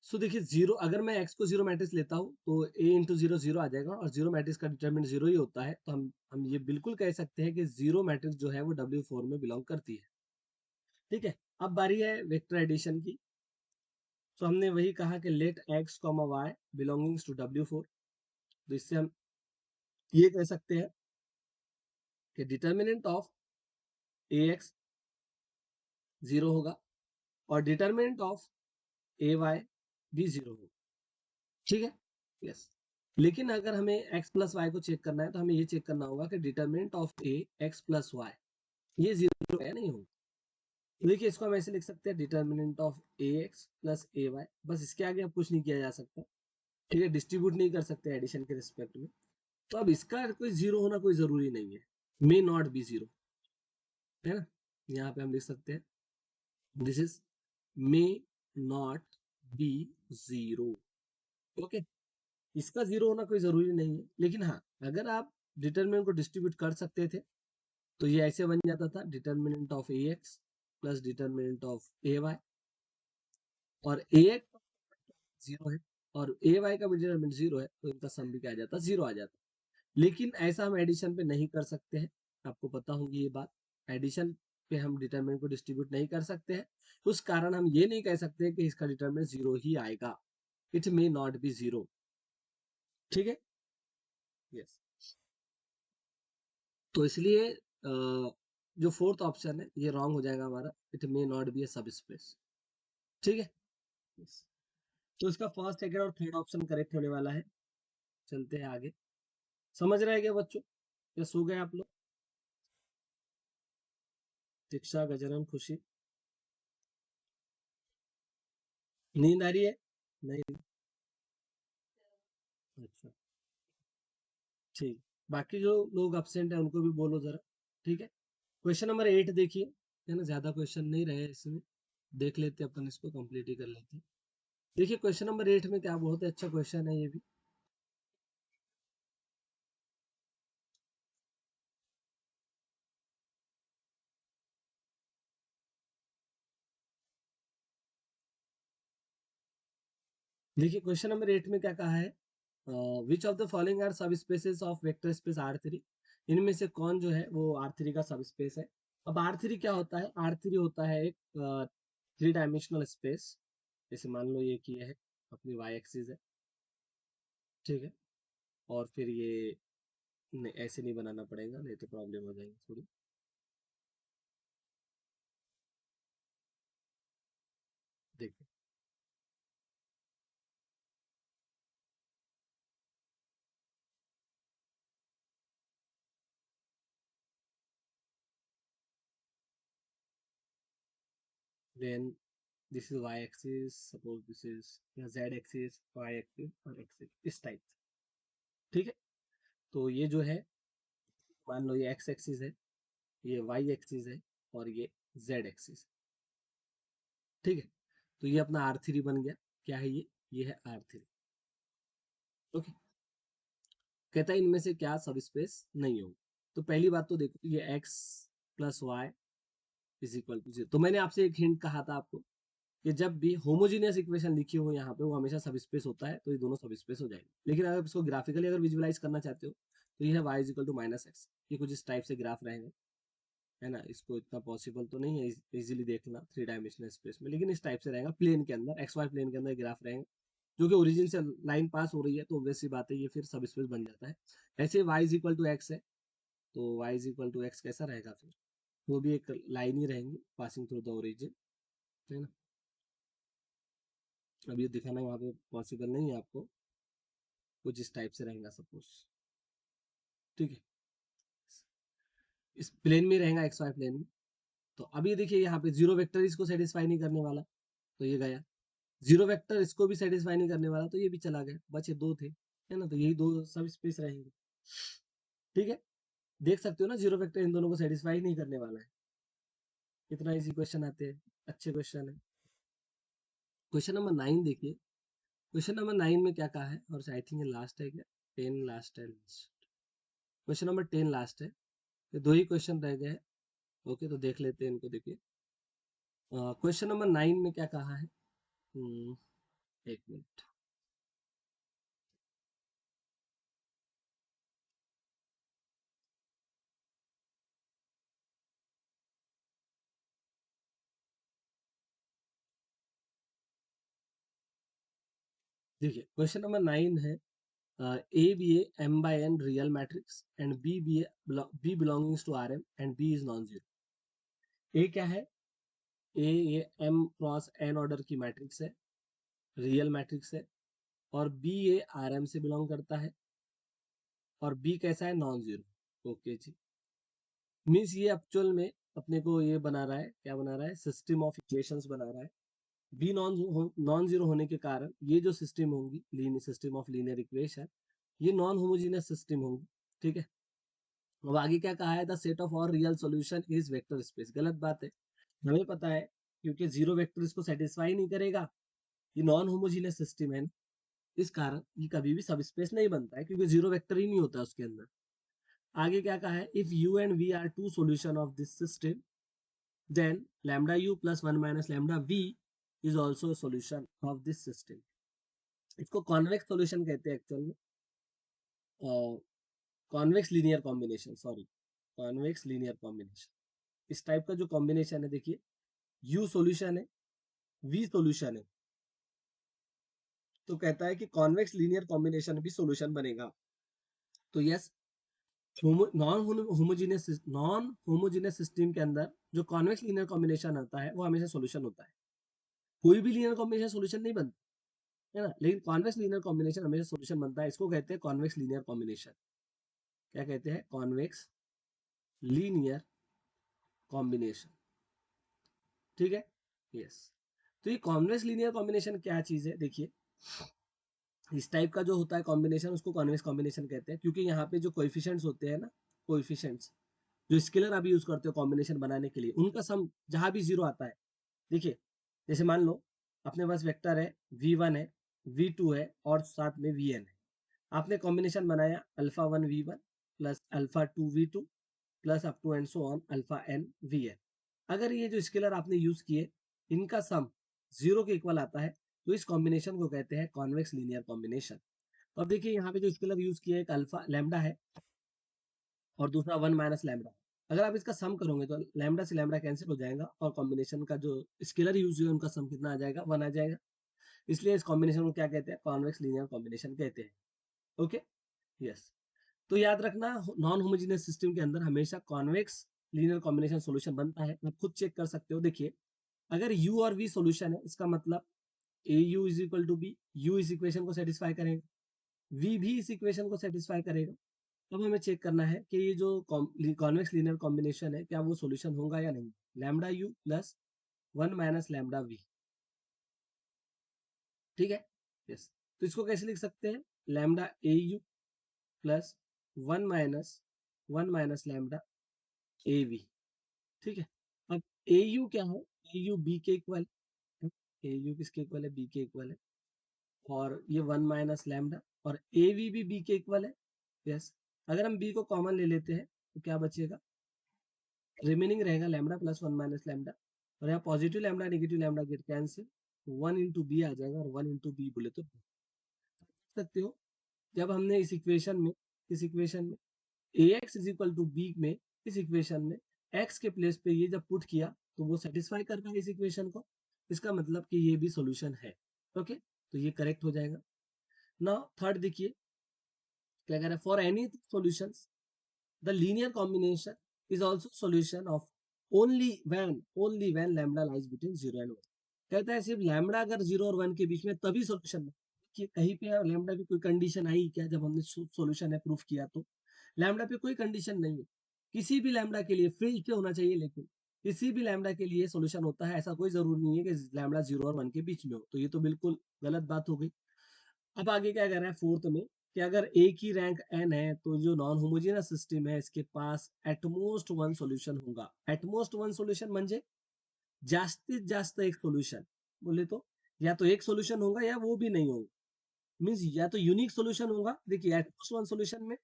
सो देखिए जीरो, अगर मैं एक्स को जीरो मैट्रिक्स लेता हूँ तो ए इंटू जीरो जीरो आ जाएगा, और जीरो मैट्रिक्स का डिटरमिनेंट जीरो ही होता है, तो हम ये बिल्कुल कह सकते हैं कि जीरो मैट्रिक्स जो है वो W4 में बिलोंग करती है, ठीक है। अब बारी है वेक्टर एडिशन की। तो हमने वही कहा कि let x comma y belongings to W4, तो इससे हम ये कह सकते हैं कि determinant of A x zero होगा और डिटर्मिनेंट ऑफ ए वाई भी जीरो होगा, ठीक है। यस, लेकिन अगर हमें x प्लस वाई को चेक करना है तो हमें ये चेक करना होगा कि determinant of A x plus y ये जीरो है नहीं होगा। तो देखिए इसको हम ऐसे लिख सकते हैं, determinant of A x plus A y, बस इसके आगे अब कुछ नहीं किया जा सकता, ठीक है। डिस्ट्रीब्यूट नहीं कर सकते एडिशन के रिस्पेक्ट में, तो अब इसका कोई जीरो होना कोई जरूरी नहीं है, मे नॉट बी जीरो, है ना। यहाँ पे हम लिख सकते हैं this is may not be zero, okay. इसका जीरो होना कोई जरूरी नहीं है, लेकिन हाँ अगर आप डिटर्मिनेंट को डिस्ट्रीब्यूट कर सकते थे तो ये ऐसे बन जाता था, determinant of A x plus determinant of A y, और ए एक्स जीरो है और ए वाई का भी डिटर्मिनेंट जीरो है, तो इनका सम भी क्या आ जाता, जीरो आ जाता। लेकिन ऐसा हम एडिशन पे नहीं कर सकते हैं, आपको पता होगी ये बात, एडिशन पे हम डिटर्मिनेंट को डिस्ट्रीब्यूट नहीं कर सकते हैं, उस कारण हम ये नहीं कह सकते कि इसका डिटर्मिनेंट जीरो ही आएगा, it may not be zero, ठीक है। यस, तो इसलिए जो फोर्थ ऑप्शन है ये रॉन्ग हो जाएगा हमारा, इट मे नॉट बी ए सब स्पेस, ठीक है। yes. तो इसका फर्स्ट सेकंड और थर्ड ऑप्शन करेक्ट होने वाला है। चलते हैं आगे, समझ रहे हैं क्या बच्चों, या सो गए आप लोग, दीक्षा गजरन खुशी, नींद आ रही है, नहीं, अच्छा, ठीक। बाकी जो लोग अपसेंट है उनको भी बोलो जरा, ठीक है। क्वेश्चन नंबर 8 देखिए, है ना, ज्यादा क्वेश्चन नहीं रहे इसमें, देख लेते हैं अपन, इसको कंप्लीट ही कर लेते हैं। देखिए क्वेश्चन नंबर 8 में क्या, बहुत ही अच्छा क्वेश्चन है ये भी। देखिए क्वेश्चन नंबर 8 में क्या कहा है, which of the following are sub spaces of vector space R3, इनमें से कौन जो है वो R3 का सब स्पेस है। अब R3 क्या होता है, R3 होता है एक थ्री डायमेंशनल स्पेस, जैसे मान लो ये की है अपनी y एक्सिस है, ठीक है। और फिर ये नहीं, ऐसे नहीं बनाना पड़ेगा, नहीं तो प्रॉब्लम हो जाएगी थोड़ी, देखिए। Then this is y axis, suppose this is z axis, y axis और एक्सिस, इस टाइप, ठीक है। तो ये जो है, मान लो ये x एक्सिस है, ये y एक्सिस है, और ये z एक्सिस, ठीक है। तो ये अपना R3 बन गया, क्या है ये है R3, ओके। कहता है इनमें से क्या सब स्पेस नहीं होगा। तो पहली बात तो देखो ये x plus y is equal to 0, तो मैंने आपसे एक हिंट कहा था आपको कि जब भी होमोजीनियस इक्वेशन लिखी हो यहाँ पे वो हमेशा सब स्पेस होता है, तो ये दोनों सब स्पेस हो जाएंगे। लेकिन अगर इसको ग्राफिकली अगर विजुअलाइज करना चाहते हो तो ये है y is equal to minus x, ये कुछ इस टाइप से ग्राफ रहेंगे, है ना। इसको इतना पॉसिबल तो नहीं है इजीली देखना 3 डायमेंशनल स्पेस में, लेकिन इस टाइप से रहेगा प्लेन के अंदर, एक्स वाई प्लेन के अंदर ग्राफ रहेंगे, जो कि ओरिजिन से लाइन पास हो रही है, तो ऑब्वियस सी बात है ये फिर सब स्पेस बन जाता है। ऐसे y is equal to x है, तो y is equal to x कैसा रहेगा फिर, वो भी एक लाइन ही रहेंगी पासिंग थ्रू द ओरिजिन, है ना। अब ये दिखाना वहाँ पे पॉसिबल नहीं है आपको, कुछ इस टाइप से रहेगा सपोज, ठीक है। इस प्लेन में रहेगा एक्स वाई प्लेन में। तो अभी देखिए यहाँ पे जीरो वेक्टर इसको सेटिस्फाई नहीं करने वाला, तो ये गया। जीरो वेक्टर इसको भी सेटिस्फाई नहीं करने वाला, तो ये भी चला गया, बचे दो थे, है ना। तो यही दो सब स्पेस रहेंगे, ठीक है। देख सकते हो ना जीरो वेक्टर इन दोनों को सेटिस्फाई नहीं करने वाला है। कितना इजी क्वेश्चन आते हैं, अच्छे क्वेश्चन है। क्वेश्चन नंबर 9 देखिए, क्वेश्चन नंबर 9 में क्या कहा है, और आई थिंक लास्ट है क्या, 10 लास्ट है, क्वेश्चन नंबर 10 लास्ट है, तो दो ही क्वेश्चन रह गए हैं। ओके, तो देख लेते हैं इनको। देखिए क्वेश्चन नंबर 9 में क्या कहा है, एक मिनट। देखिए क्वेश्चन नंबर 9 है, A be a m by n real matrix and B belongs to Rm and B is non-zero। A क्या है, A ये m क्रॉस n ऑर्डर की मैट्रिक्स है, रियल मैट्रिक्स है, और B ये Rm से बिलोंग करता है, और B कैसा है, नॉन जीरो। ओके जी, मीन्स ये एक्चुअल में अपने को ये बना रहा है, क्या बना रहा है, सिस्टम ऑफ इक्वेशंस बना रहा है। बी नॉन जीरो होने के कारण ये जो सिस्टम होंगी, linear system of linear equation, ये नॉन होमोजीनियस सिस्टम होंगी, ठीक है। अब आगे क्या कहा है, the set of all real solution is vector space. गलत बात है, हमें पता है, क्योंकि जीरो वेक्टर इसको सेटिस्फाई नहीं करेगा, ये नॉन होमोजीनियस सिस्टम है, इस कारण ये कभी भी सब स्पेस नहीं बनता है, क्योंकि जीरो वेक्टर ही नहीं होता उसके अंदर। आगे क्या कहा है, if u and v are two solution of this system then lambda u plus 1 minus lambda v is also solution of this system. इसको कॉन्वेक्स सॉल्यूशन कहते हैं एक्चुअल में, convex linear combination, sorry, convex linear combination. इस टाइप का जो कॉम्बिनेशन है, देखिए U सॉल्यूशन है, V सॉल्यूशन है, तो कहता है कि कॉन्वेक्स लीनियर कॉम्बिनेशन भी सॉल्यूशन बनेगा। तो यस, नॉन होमोजेनियस सिस्टम के अंदर जो कॉन्वेक्स लीनियर कॉम्बिनेशन आता है वो हमेशा सॉल्यूशन होता है। कोई भी लीनियर कॉम्बिनेशन सॉल्यूशन नहीं बनता, है ना, लेकिन कॉन्वेक्स लीनियर कॉम्बिनेशन हमेशा सॉल्यूशन बनता है। इसको कहते हैं कॉन्वेक्स लीनियर कॉम्बिनेशन। क्या कहते हैं, कॉन्वेक्स लीनियर कॉम्बिनेशन, ठीक है। यस, तो ये कॉन्वेक्स लीनियर कॉम्बिनेशन क्या चीज है, देखिए इस टाइप का जो होता है कॉम्बिनेशन उसको कॉन्वेक्स कॉम्बिनेशन कहते हैं, क्योंकि यहाँ पे जो कोएफिशिएंट्स होते हैं ना, कोएफिशिएंट्स जो स्केलर आप यूज करते हो कॉम्बिनेशन बनाने के लिए, उनका सम जहां भी जीरो आता है, देखिए जैसे मान लो अपने पास वेक्टर है v1 है, v2 है, और साथ में vn है। आपने कॉम्बिनेशन बनाया alpha 1 v1 plus alpha 2 v2 plus up to and so on alpha n vn। अगर ये जो स्केलर आपने यूज किए इनका सम जीरो के इक्वल आता है, तो इस कॉम्बिनेशन को कहते हैं कॉन्वेक्स लीनियर कॉम्बिनेशन। तो अब देखिए यहाँ पे जो स्केलर यूज किया एक अल्फा लैम्डा है, और दूसरा 1 माइनस लैम्डा। अगर आप इसका सम करोगे तो लैम्डा से लैम्डा कैंसिल हो जाएगा, और कॉम्बिनेशन का जो स्केलर यूज हुआ उनका सम कितना आ जाएगा, 1 आ जाएगा। इसलिए इस कॉम्बिनेशन को क्या कहते हैं, कॉन्वेक्स लीनियर कॉम्बिनेशन कहते हैं। Okay, yes. तो याद रखना, नॉन होमोजेनियस सिस्टम के अंदर हमेशा कॉन्वेक्स लीनियर कॉम्बिनेशन सॉल्यूशन बनता है। आप खुद चेक कर सकते हो, देखिए अगर u और v सॉल्यूशन है, इसका मतलब A u is equal to B, u इस इक्वेशन को सेटिस्फाई करेगा, v भी इस इक्वेशन को सेटिस्फाई करेगा। अब हमें चेक करना है कि ये जो कॉन्वेक्स लीनियर कॉम्बिनेशन है क्या वो सॉल्यूशन होगा या नहीं। Lambda u plus 1 minus lambda v, ठीक है। यस, तो इसको कैसे लिख सकते हैं, lambda A u plus 1 minus lambda A v, ठीक है। अब ए यू क्या है, ए यू बी के इक्वल है, ए यू किसके इक्वल है, बी के इक्वल है, और ये 1 माइनस लैम्डा, और ए वी भी बी के इक्वल है, यस। अगर हम बी को कॉमन ले लेते हैं तो क्या बचेगा, रिमेनिंग रहेगा लैम्डा प्लस 1 माइनस लैम्डा, और यहाँ positive lambda negative lambda get cancel, 1 into B आ जाएगा, और 1 इंटू बी बोले तो देख सकते हो जब हमने इस इक्वेशन में A x is equal to B में, इस इक्वेशन में एक्स के प्लेस पे ये जब पुट किया तो वो सेटिस्फाई कर रहा है इस इक्वेशन को, इसका मतलब कि ये भी सॉल्यूशन है। ओके, तो ये करेक्ट हो जाएगा। नाउ थर्ड देखिए क्या कह रहा है, for any solutions the linear combination is also solution of only when lambda lies between 0 and 1। कहता है सिर्फ लैम्डा अगर 0 और 1 के बीच में तभी सॉल्यूशन है। कि कहीं पे लैम्डा की कोई कंडीशन आई क्या जब हमने सॉल्यूशन है प्रूफ किया, तो लैम्डा पे कोई कंडीशन नहीं है। किसी भी लैम्डा के लिए फ्री पे होना चाहिए, लेकिन किसी भी लैम्डा के लिए सॉल्यूशन होता है, ऐसा कोई जरूरी नहीं है कि लैम्डा 0 और 1 के बीच में हो, तो ये तो बिल्कुल गलत बात हो गई। अब आगे क्या कर रहा है फोर्थ में, कि अगर ए की रैंक एन है तो जो नॉन होमोजेनस सिस्टम है इसके पास एटमोस्ट वन सॉल्यूशन होगा। एटमोस्ट वन सॉल्यूशन म्हणजे जास्तीत जास्त एक सॉल्यूशन, बोले तो या तो एक सॉल्यूशन होगा या वो भी नहीं होगा, मीन्स या तो यूनिक सॉल्यूशन होगा। देखिए एटमोस्ट वन सॉल्यूशन में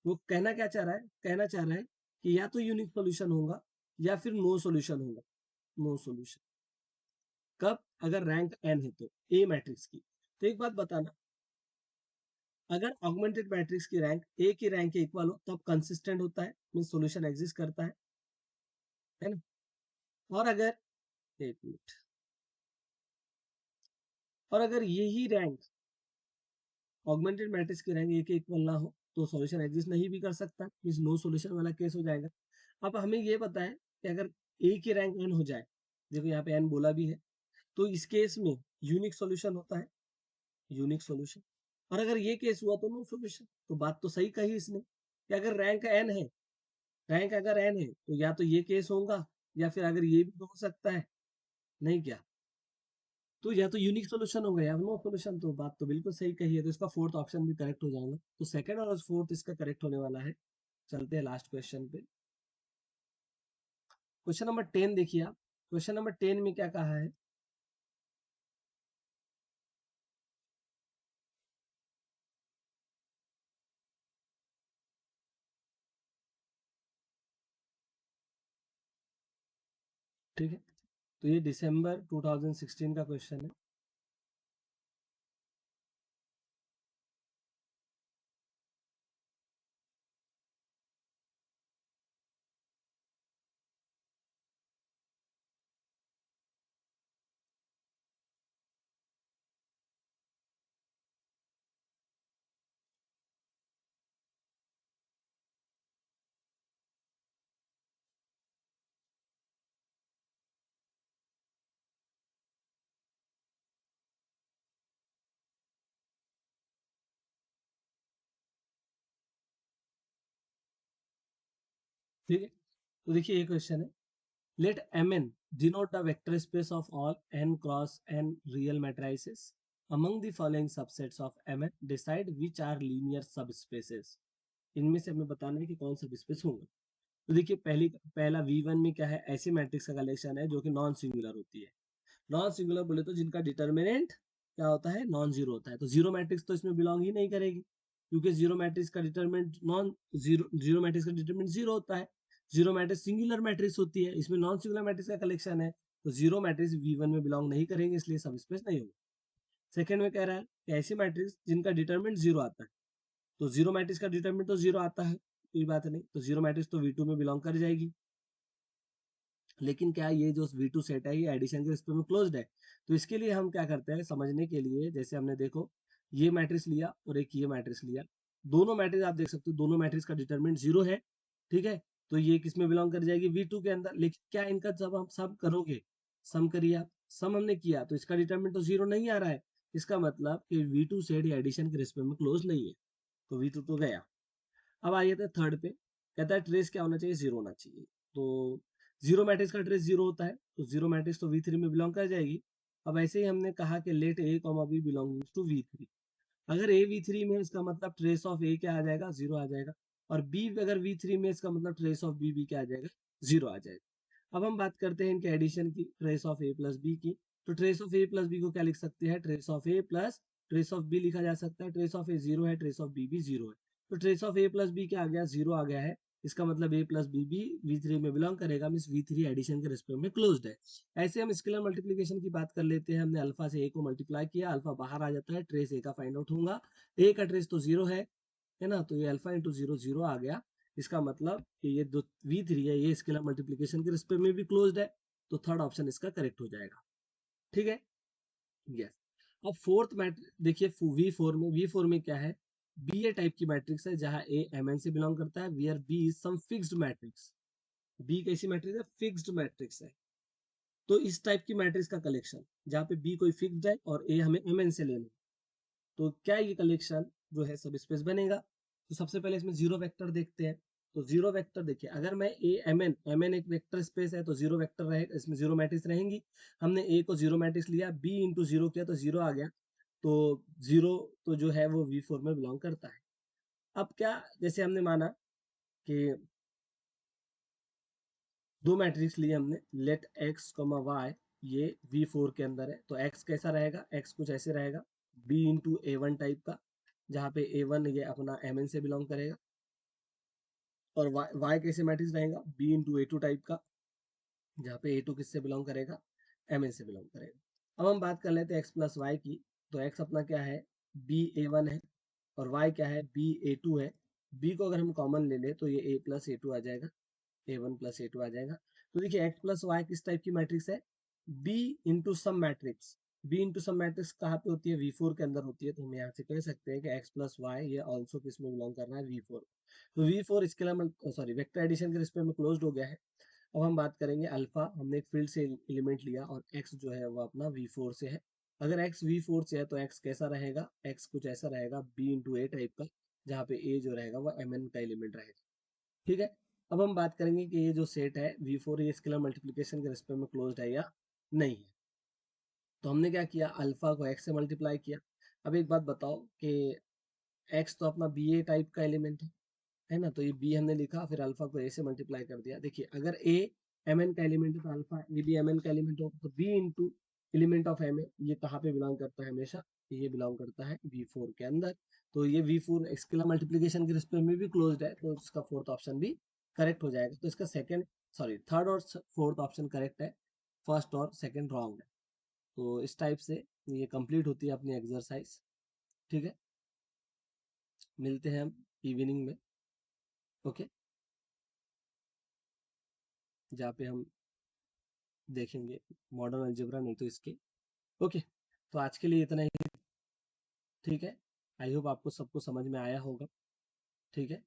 वो कहना चाह रहा है कि या तो यूनिक सॉल्यूशन होगा या फिर नो सॉल्यूशन होगा। नो सॉल्यूशन कब, अगर रैंक एन है तो ए मैट्रिक्स की। तो एक बात बताना, अगर ऑगमेंटेड मैट्रिक्स की रैंक ए की रैंक के इक्वल हो तब कंसिस्टेंट होता है, मीन सॉल्यूशन एग्जिस्ट करता है ना। और अगर एक मिनट, और अगर यही रैंक ऑगमेंटेड मैट्रिक्स की रैंक ए के इक्वल ना हो तो सॉल्यूशन एग्जिस्ट नहीं भी कर सकता, मीन नो सॉल्यूशन वाला केस हो जाएगा। अब हमें ये पता है कि अगर ए की रैंक एन हो जाए, देखो यहाँ पे एन बोला भी है, तो इस केस में यूनिक सॉल्यूशन होता है, यूनिक सॉल्यूशन। और अगर ये केस हुआ तो नो सॉल्यूशन। तो बात तो सही कही इसने कि अगर रैंक एन है, रैंक अगर एन है तो या तो ये केस होगा या फिर अगर ये भी हो सकता है, नहीं क्या, तो या तो यूनिक सॉल्यूशन होगा या नो सॉल्यूशन। तो बात तो बिल्कुल सही कही है, तो इसका फोर्थ ऑप्शन भी करेक्ट हो जाएगा। तो सेकंड और फोर्थ इसका करेक्ट होने वाला है। चलते हैं लास्ट क्वेश्चन पे। क्वेश्चन नंबर 10 देखिए आप, क्वेश्चन नंबर 10 में क्या कहा है, ठीक है। तो ये दिसंबर 2016 का क्वेश्चन है। ठीक है, तो देखिए ये क्वेश्चन है, let Mn denote the vector space of all n cross n real matrices. Among the following subsets of Mn, decide which are linear subspaces. इनमें से हमें बताना है कि कौन सा स्पेस होंगे। तो देखिए पहला V1 में क्या है, ऐसी मैट्रिक्स का कलेक्शन है जो कि नॉन सिंगुलर होती है। नॉन सिंगुलर बोले तो जिनका डिटर्मिनेंट क्या होता है, नॉन जीरो होता है। तो जीरो मैट्रिक्स तो इसमें बिलोंग ही नहीं करेगी, क्योंकि जीरो मैट्रिक्स का determinant non zero zero matrix का डिटर्मिनेंट जीरो होता है। जीरो मैट्रिक्स सिंगुलर मैट्रिक्स होती है, इसमें नॉन सिंगुलर मैट्रिक्स का कलेक्शन है, तो जीरो मैट्रिक्स V1 में बिलोंग नहीं करेंगे, इसलिए सब स्पेस नहीं होगा। सेकंड में कह रहा है कि ऐसी मैट्रिक्स जिनका डिटर्मिनेंट जीरो आता है, तो जीरो मैट्रिक्स का डिटर्मिनेंट तो जीरो आता है, कोई बात नहीं, तो जीरो मैट्रिक्स तो V2 में बिलोंग कर जाएगी। लेकिन क्या ये जो V2 सेट है ये एडिशन के रिस्पेक्ट में क्लोज्ड है। तो इसके लिए हम क्या करते हैं, समझने के लिए, जैसे हमने देखो ये मैट्रिक्स लिया और एक ये मैट्रिक्स लिया, दोनों मैट्रिक्स आप देख सकते हो, दोनों मैट्रिक्स का डिटरमिनेंट जीरो है, ठीक है। तो ये किस में बिलोंग कर जाएगी, V2 के अंदर। लेकिन क्या इनका जब हम सम करोगे, सम करिए आप, सम हमने किया तो इसका डिटरमिनेंट तो जीरो नहीं आ रहा है, इसका मतलब कि V2 सेट या एडिशन के रिस्पेक्ट में क्लोज नहीं है, तो V2 तो गया। अब आइए थे थर्ड पे, कहता है ट्रेस क्या होना चाहिए, जीरो होना चाहिए। तो जीरो मैट्रिक्स का ट्रेस जीरो होता है, तो जीरो मैट्रिक्स तो V3 में बिलोंग कर जाएगी। अब ऐसे ही हमने कहा कि let A comma B belongings to V3। अगर ए V3 में, इसका मतलब ट्रेस ऑफ ए क्या आ जाएगा, जीरो आ जाएगा। और बी अगर V3 में, इसका मतलब ट्रेस ऑफ बी भी क्या आ जाएगा, जीरो आ जाएगा। अब हम बात करते हैं इनके एडिशन की, trace of A plus B की। तो trace of A plus B को क्या लिख सकते हैं, trace of A plus trace of B लिखा जा सकता है। ट्रेस ऑफ ए जीरो है, ट्रेस ऑफ बी भी जीरो है, तो trace of A plus B क्या आ गया, 0 आ गया है। इसका मतलब ए प्लस बी भी V3 में बिलोंग करेगा, मीन्स V3 एडिशन के रिस्पेक्ट में क्लोज्ड है। ऐसे हम स्केलर मल्टीप्लिकेशन की बात कर लेते हैं। हमने अल्फा से ए को मल्टीप्लाई किया, अल्फा बाहर आ जाता है, ट्रेस ए का फाइंड आउट होगा। ए का ट्रेस तो 0 है ना, तो ये अल्फा इंटू 0 0 आ गया। इसका मतलब कि ये जो V3 है ये स्केलर मल्टीप्लिकेशन के रिस्पेक्ट में भी क्लोज्ड है, तो थर्ड ऑप्शन इसका करेक्ट हो जाएगा। ठीक है, यस। अब फोर्थ मैट्रिक्स देखिए, वी फोर में क्या है, बी ए टाइप की मैट्रिक्स है जहां ए एम एन से बिलोंग करता है, where B is some fixed matrix. B कैसी मैट्रिक्स है, फिक्स्ड मैट्रिक्स है। तो इस टाइप की मैट्रिक्स का कलेक्शन जहाँ पे बी कोई फिक्स्ड है और ए हमें एम एन से लेना है, तो क्या ये कलेक्शन जो है सब स्पेस बनेगा। तो सबसे पहले इसमें जीरो वेक्टर देखते हैं। तो जीरो वेक्टर देखिए, अगर मैं ए एम एन एक वेक्टर स्पेस है तो जीरो वेक्टर रहेगा, इसमें जीरो मैट्रिक्स रहेंगी। हमने ए को जीरो मैट्रिक्स लिया, बी इंटू जीरो किया तो जीरो आ गया। तो जीरो तो जो है वो V4 में बिलोंग करता है। अब क्या, जैसे हमने माना कि दो मैट्रिक्स लिए हमने, लेट एक्स कॉमा वाई, ये V4 के अंदर है, तो एक्स कैसा रहेगा, एक्स कुछ ऐसे रहेगा, बी इंटू ए वन टाइप का, जहाँ पे ए वन ये अपना एम एन से बिलोंग करेगा। और वाई कैसे मैट्रिक्स रहेगा, B into A two type का, जहाँ पे ए टू किससे बिलोंग करेगा, एम एन से बिलोंग करेगा। अब हम बात कर लेते हैं एक्स प्लस वाई की। तो एक्स अपना क्या है, बी ए वन है, और वाई क्या है, बी ए टू है। बी को अगर हम कॉमन ले ले तो ये ए प्लस ए टू आ जाएगा, A one plus A two आ जाएगा। तो देखिए एक्स प्लस वाई किस टाइप की मैट्रिक्स है, B into some matrix. B into some matrix कहाँ पे होती है, V4 के अंदर होती है। तो हम यहाँ से कह सकते हैं कि एक्स प्लस वाई ये ऑल्सो किस में बिलोंग कर रहा है, V4। तो V4 scalar sorry vector addition के रिस्पेक्ट में क्लोज्ड हो गया है। अब हम बात करेंगे अल्फा, हमने एक फील्ड से एलिमेंट लिया और एक्स जो है वो अपना V4 से है। अगर एक्स V4 से है तो एक्स कैसा रहेगा, एक्स कुछ ऐसा रहेगा, बी इंटू ए टाइप का, जहाँ पे ए जो रहेगा वो एम एन का एलिमेंट रहेगा। ठीक है। अब हम बात करेंगे कि ये जो सेट है V4 ये स्केलर मल्टीप्लिकेशन के रिस्पेक्ट में क्लोज्ड है या नहीं है। तो हमने क्या किया, अल्फा को एक्स से मल्टीप्लाई किया। अब एक बात बताओ कि एक्स तो अपना बी ए टाइप का एलिमेंट है ना, तो ये बी हमने लिखा, फिर अल्फा को ए से मल्टीप्लाई कर दिया। देखिए अगर ए एम एन का एलिमेंट है तो अल्फा ए भी एम एन का एलिमेंट होगा, तो B into element of M A ये कहाँ पे बिलोंग करता है हमेशा, ये बिलोंग करता है V4 के अंदर। तो ये V4 स्केलर मल्टीप्लिकेशन के रिस्पेक्ट में भी क्लोज्ड है, तो इसका फोर्थ ऑप्शन भी करेक्ट हो जाएगा। तो इसका सेकंड सॉरी थर्ड और फोर्थ ऑप्शन करेक्ट है, फर्स्ट और सेकंड रॉन्ग है। तो इस टाइप से ये कंप्लीट होती है अपनी एक्सरसाइज। ठीक है, मिलते हैं हम इवनिंग में। ओके, जहाँ पे हम देखेंगे मॉडर्न अलजेब्रा, नहीं तो इसके। ओके, तो आज के लिए इतना ही। ठीक है, आई होप आपको सबको समझ में आया होगा। ठीक है।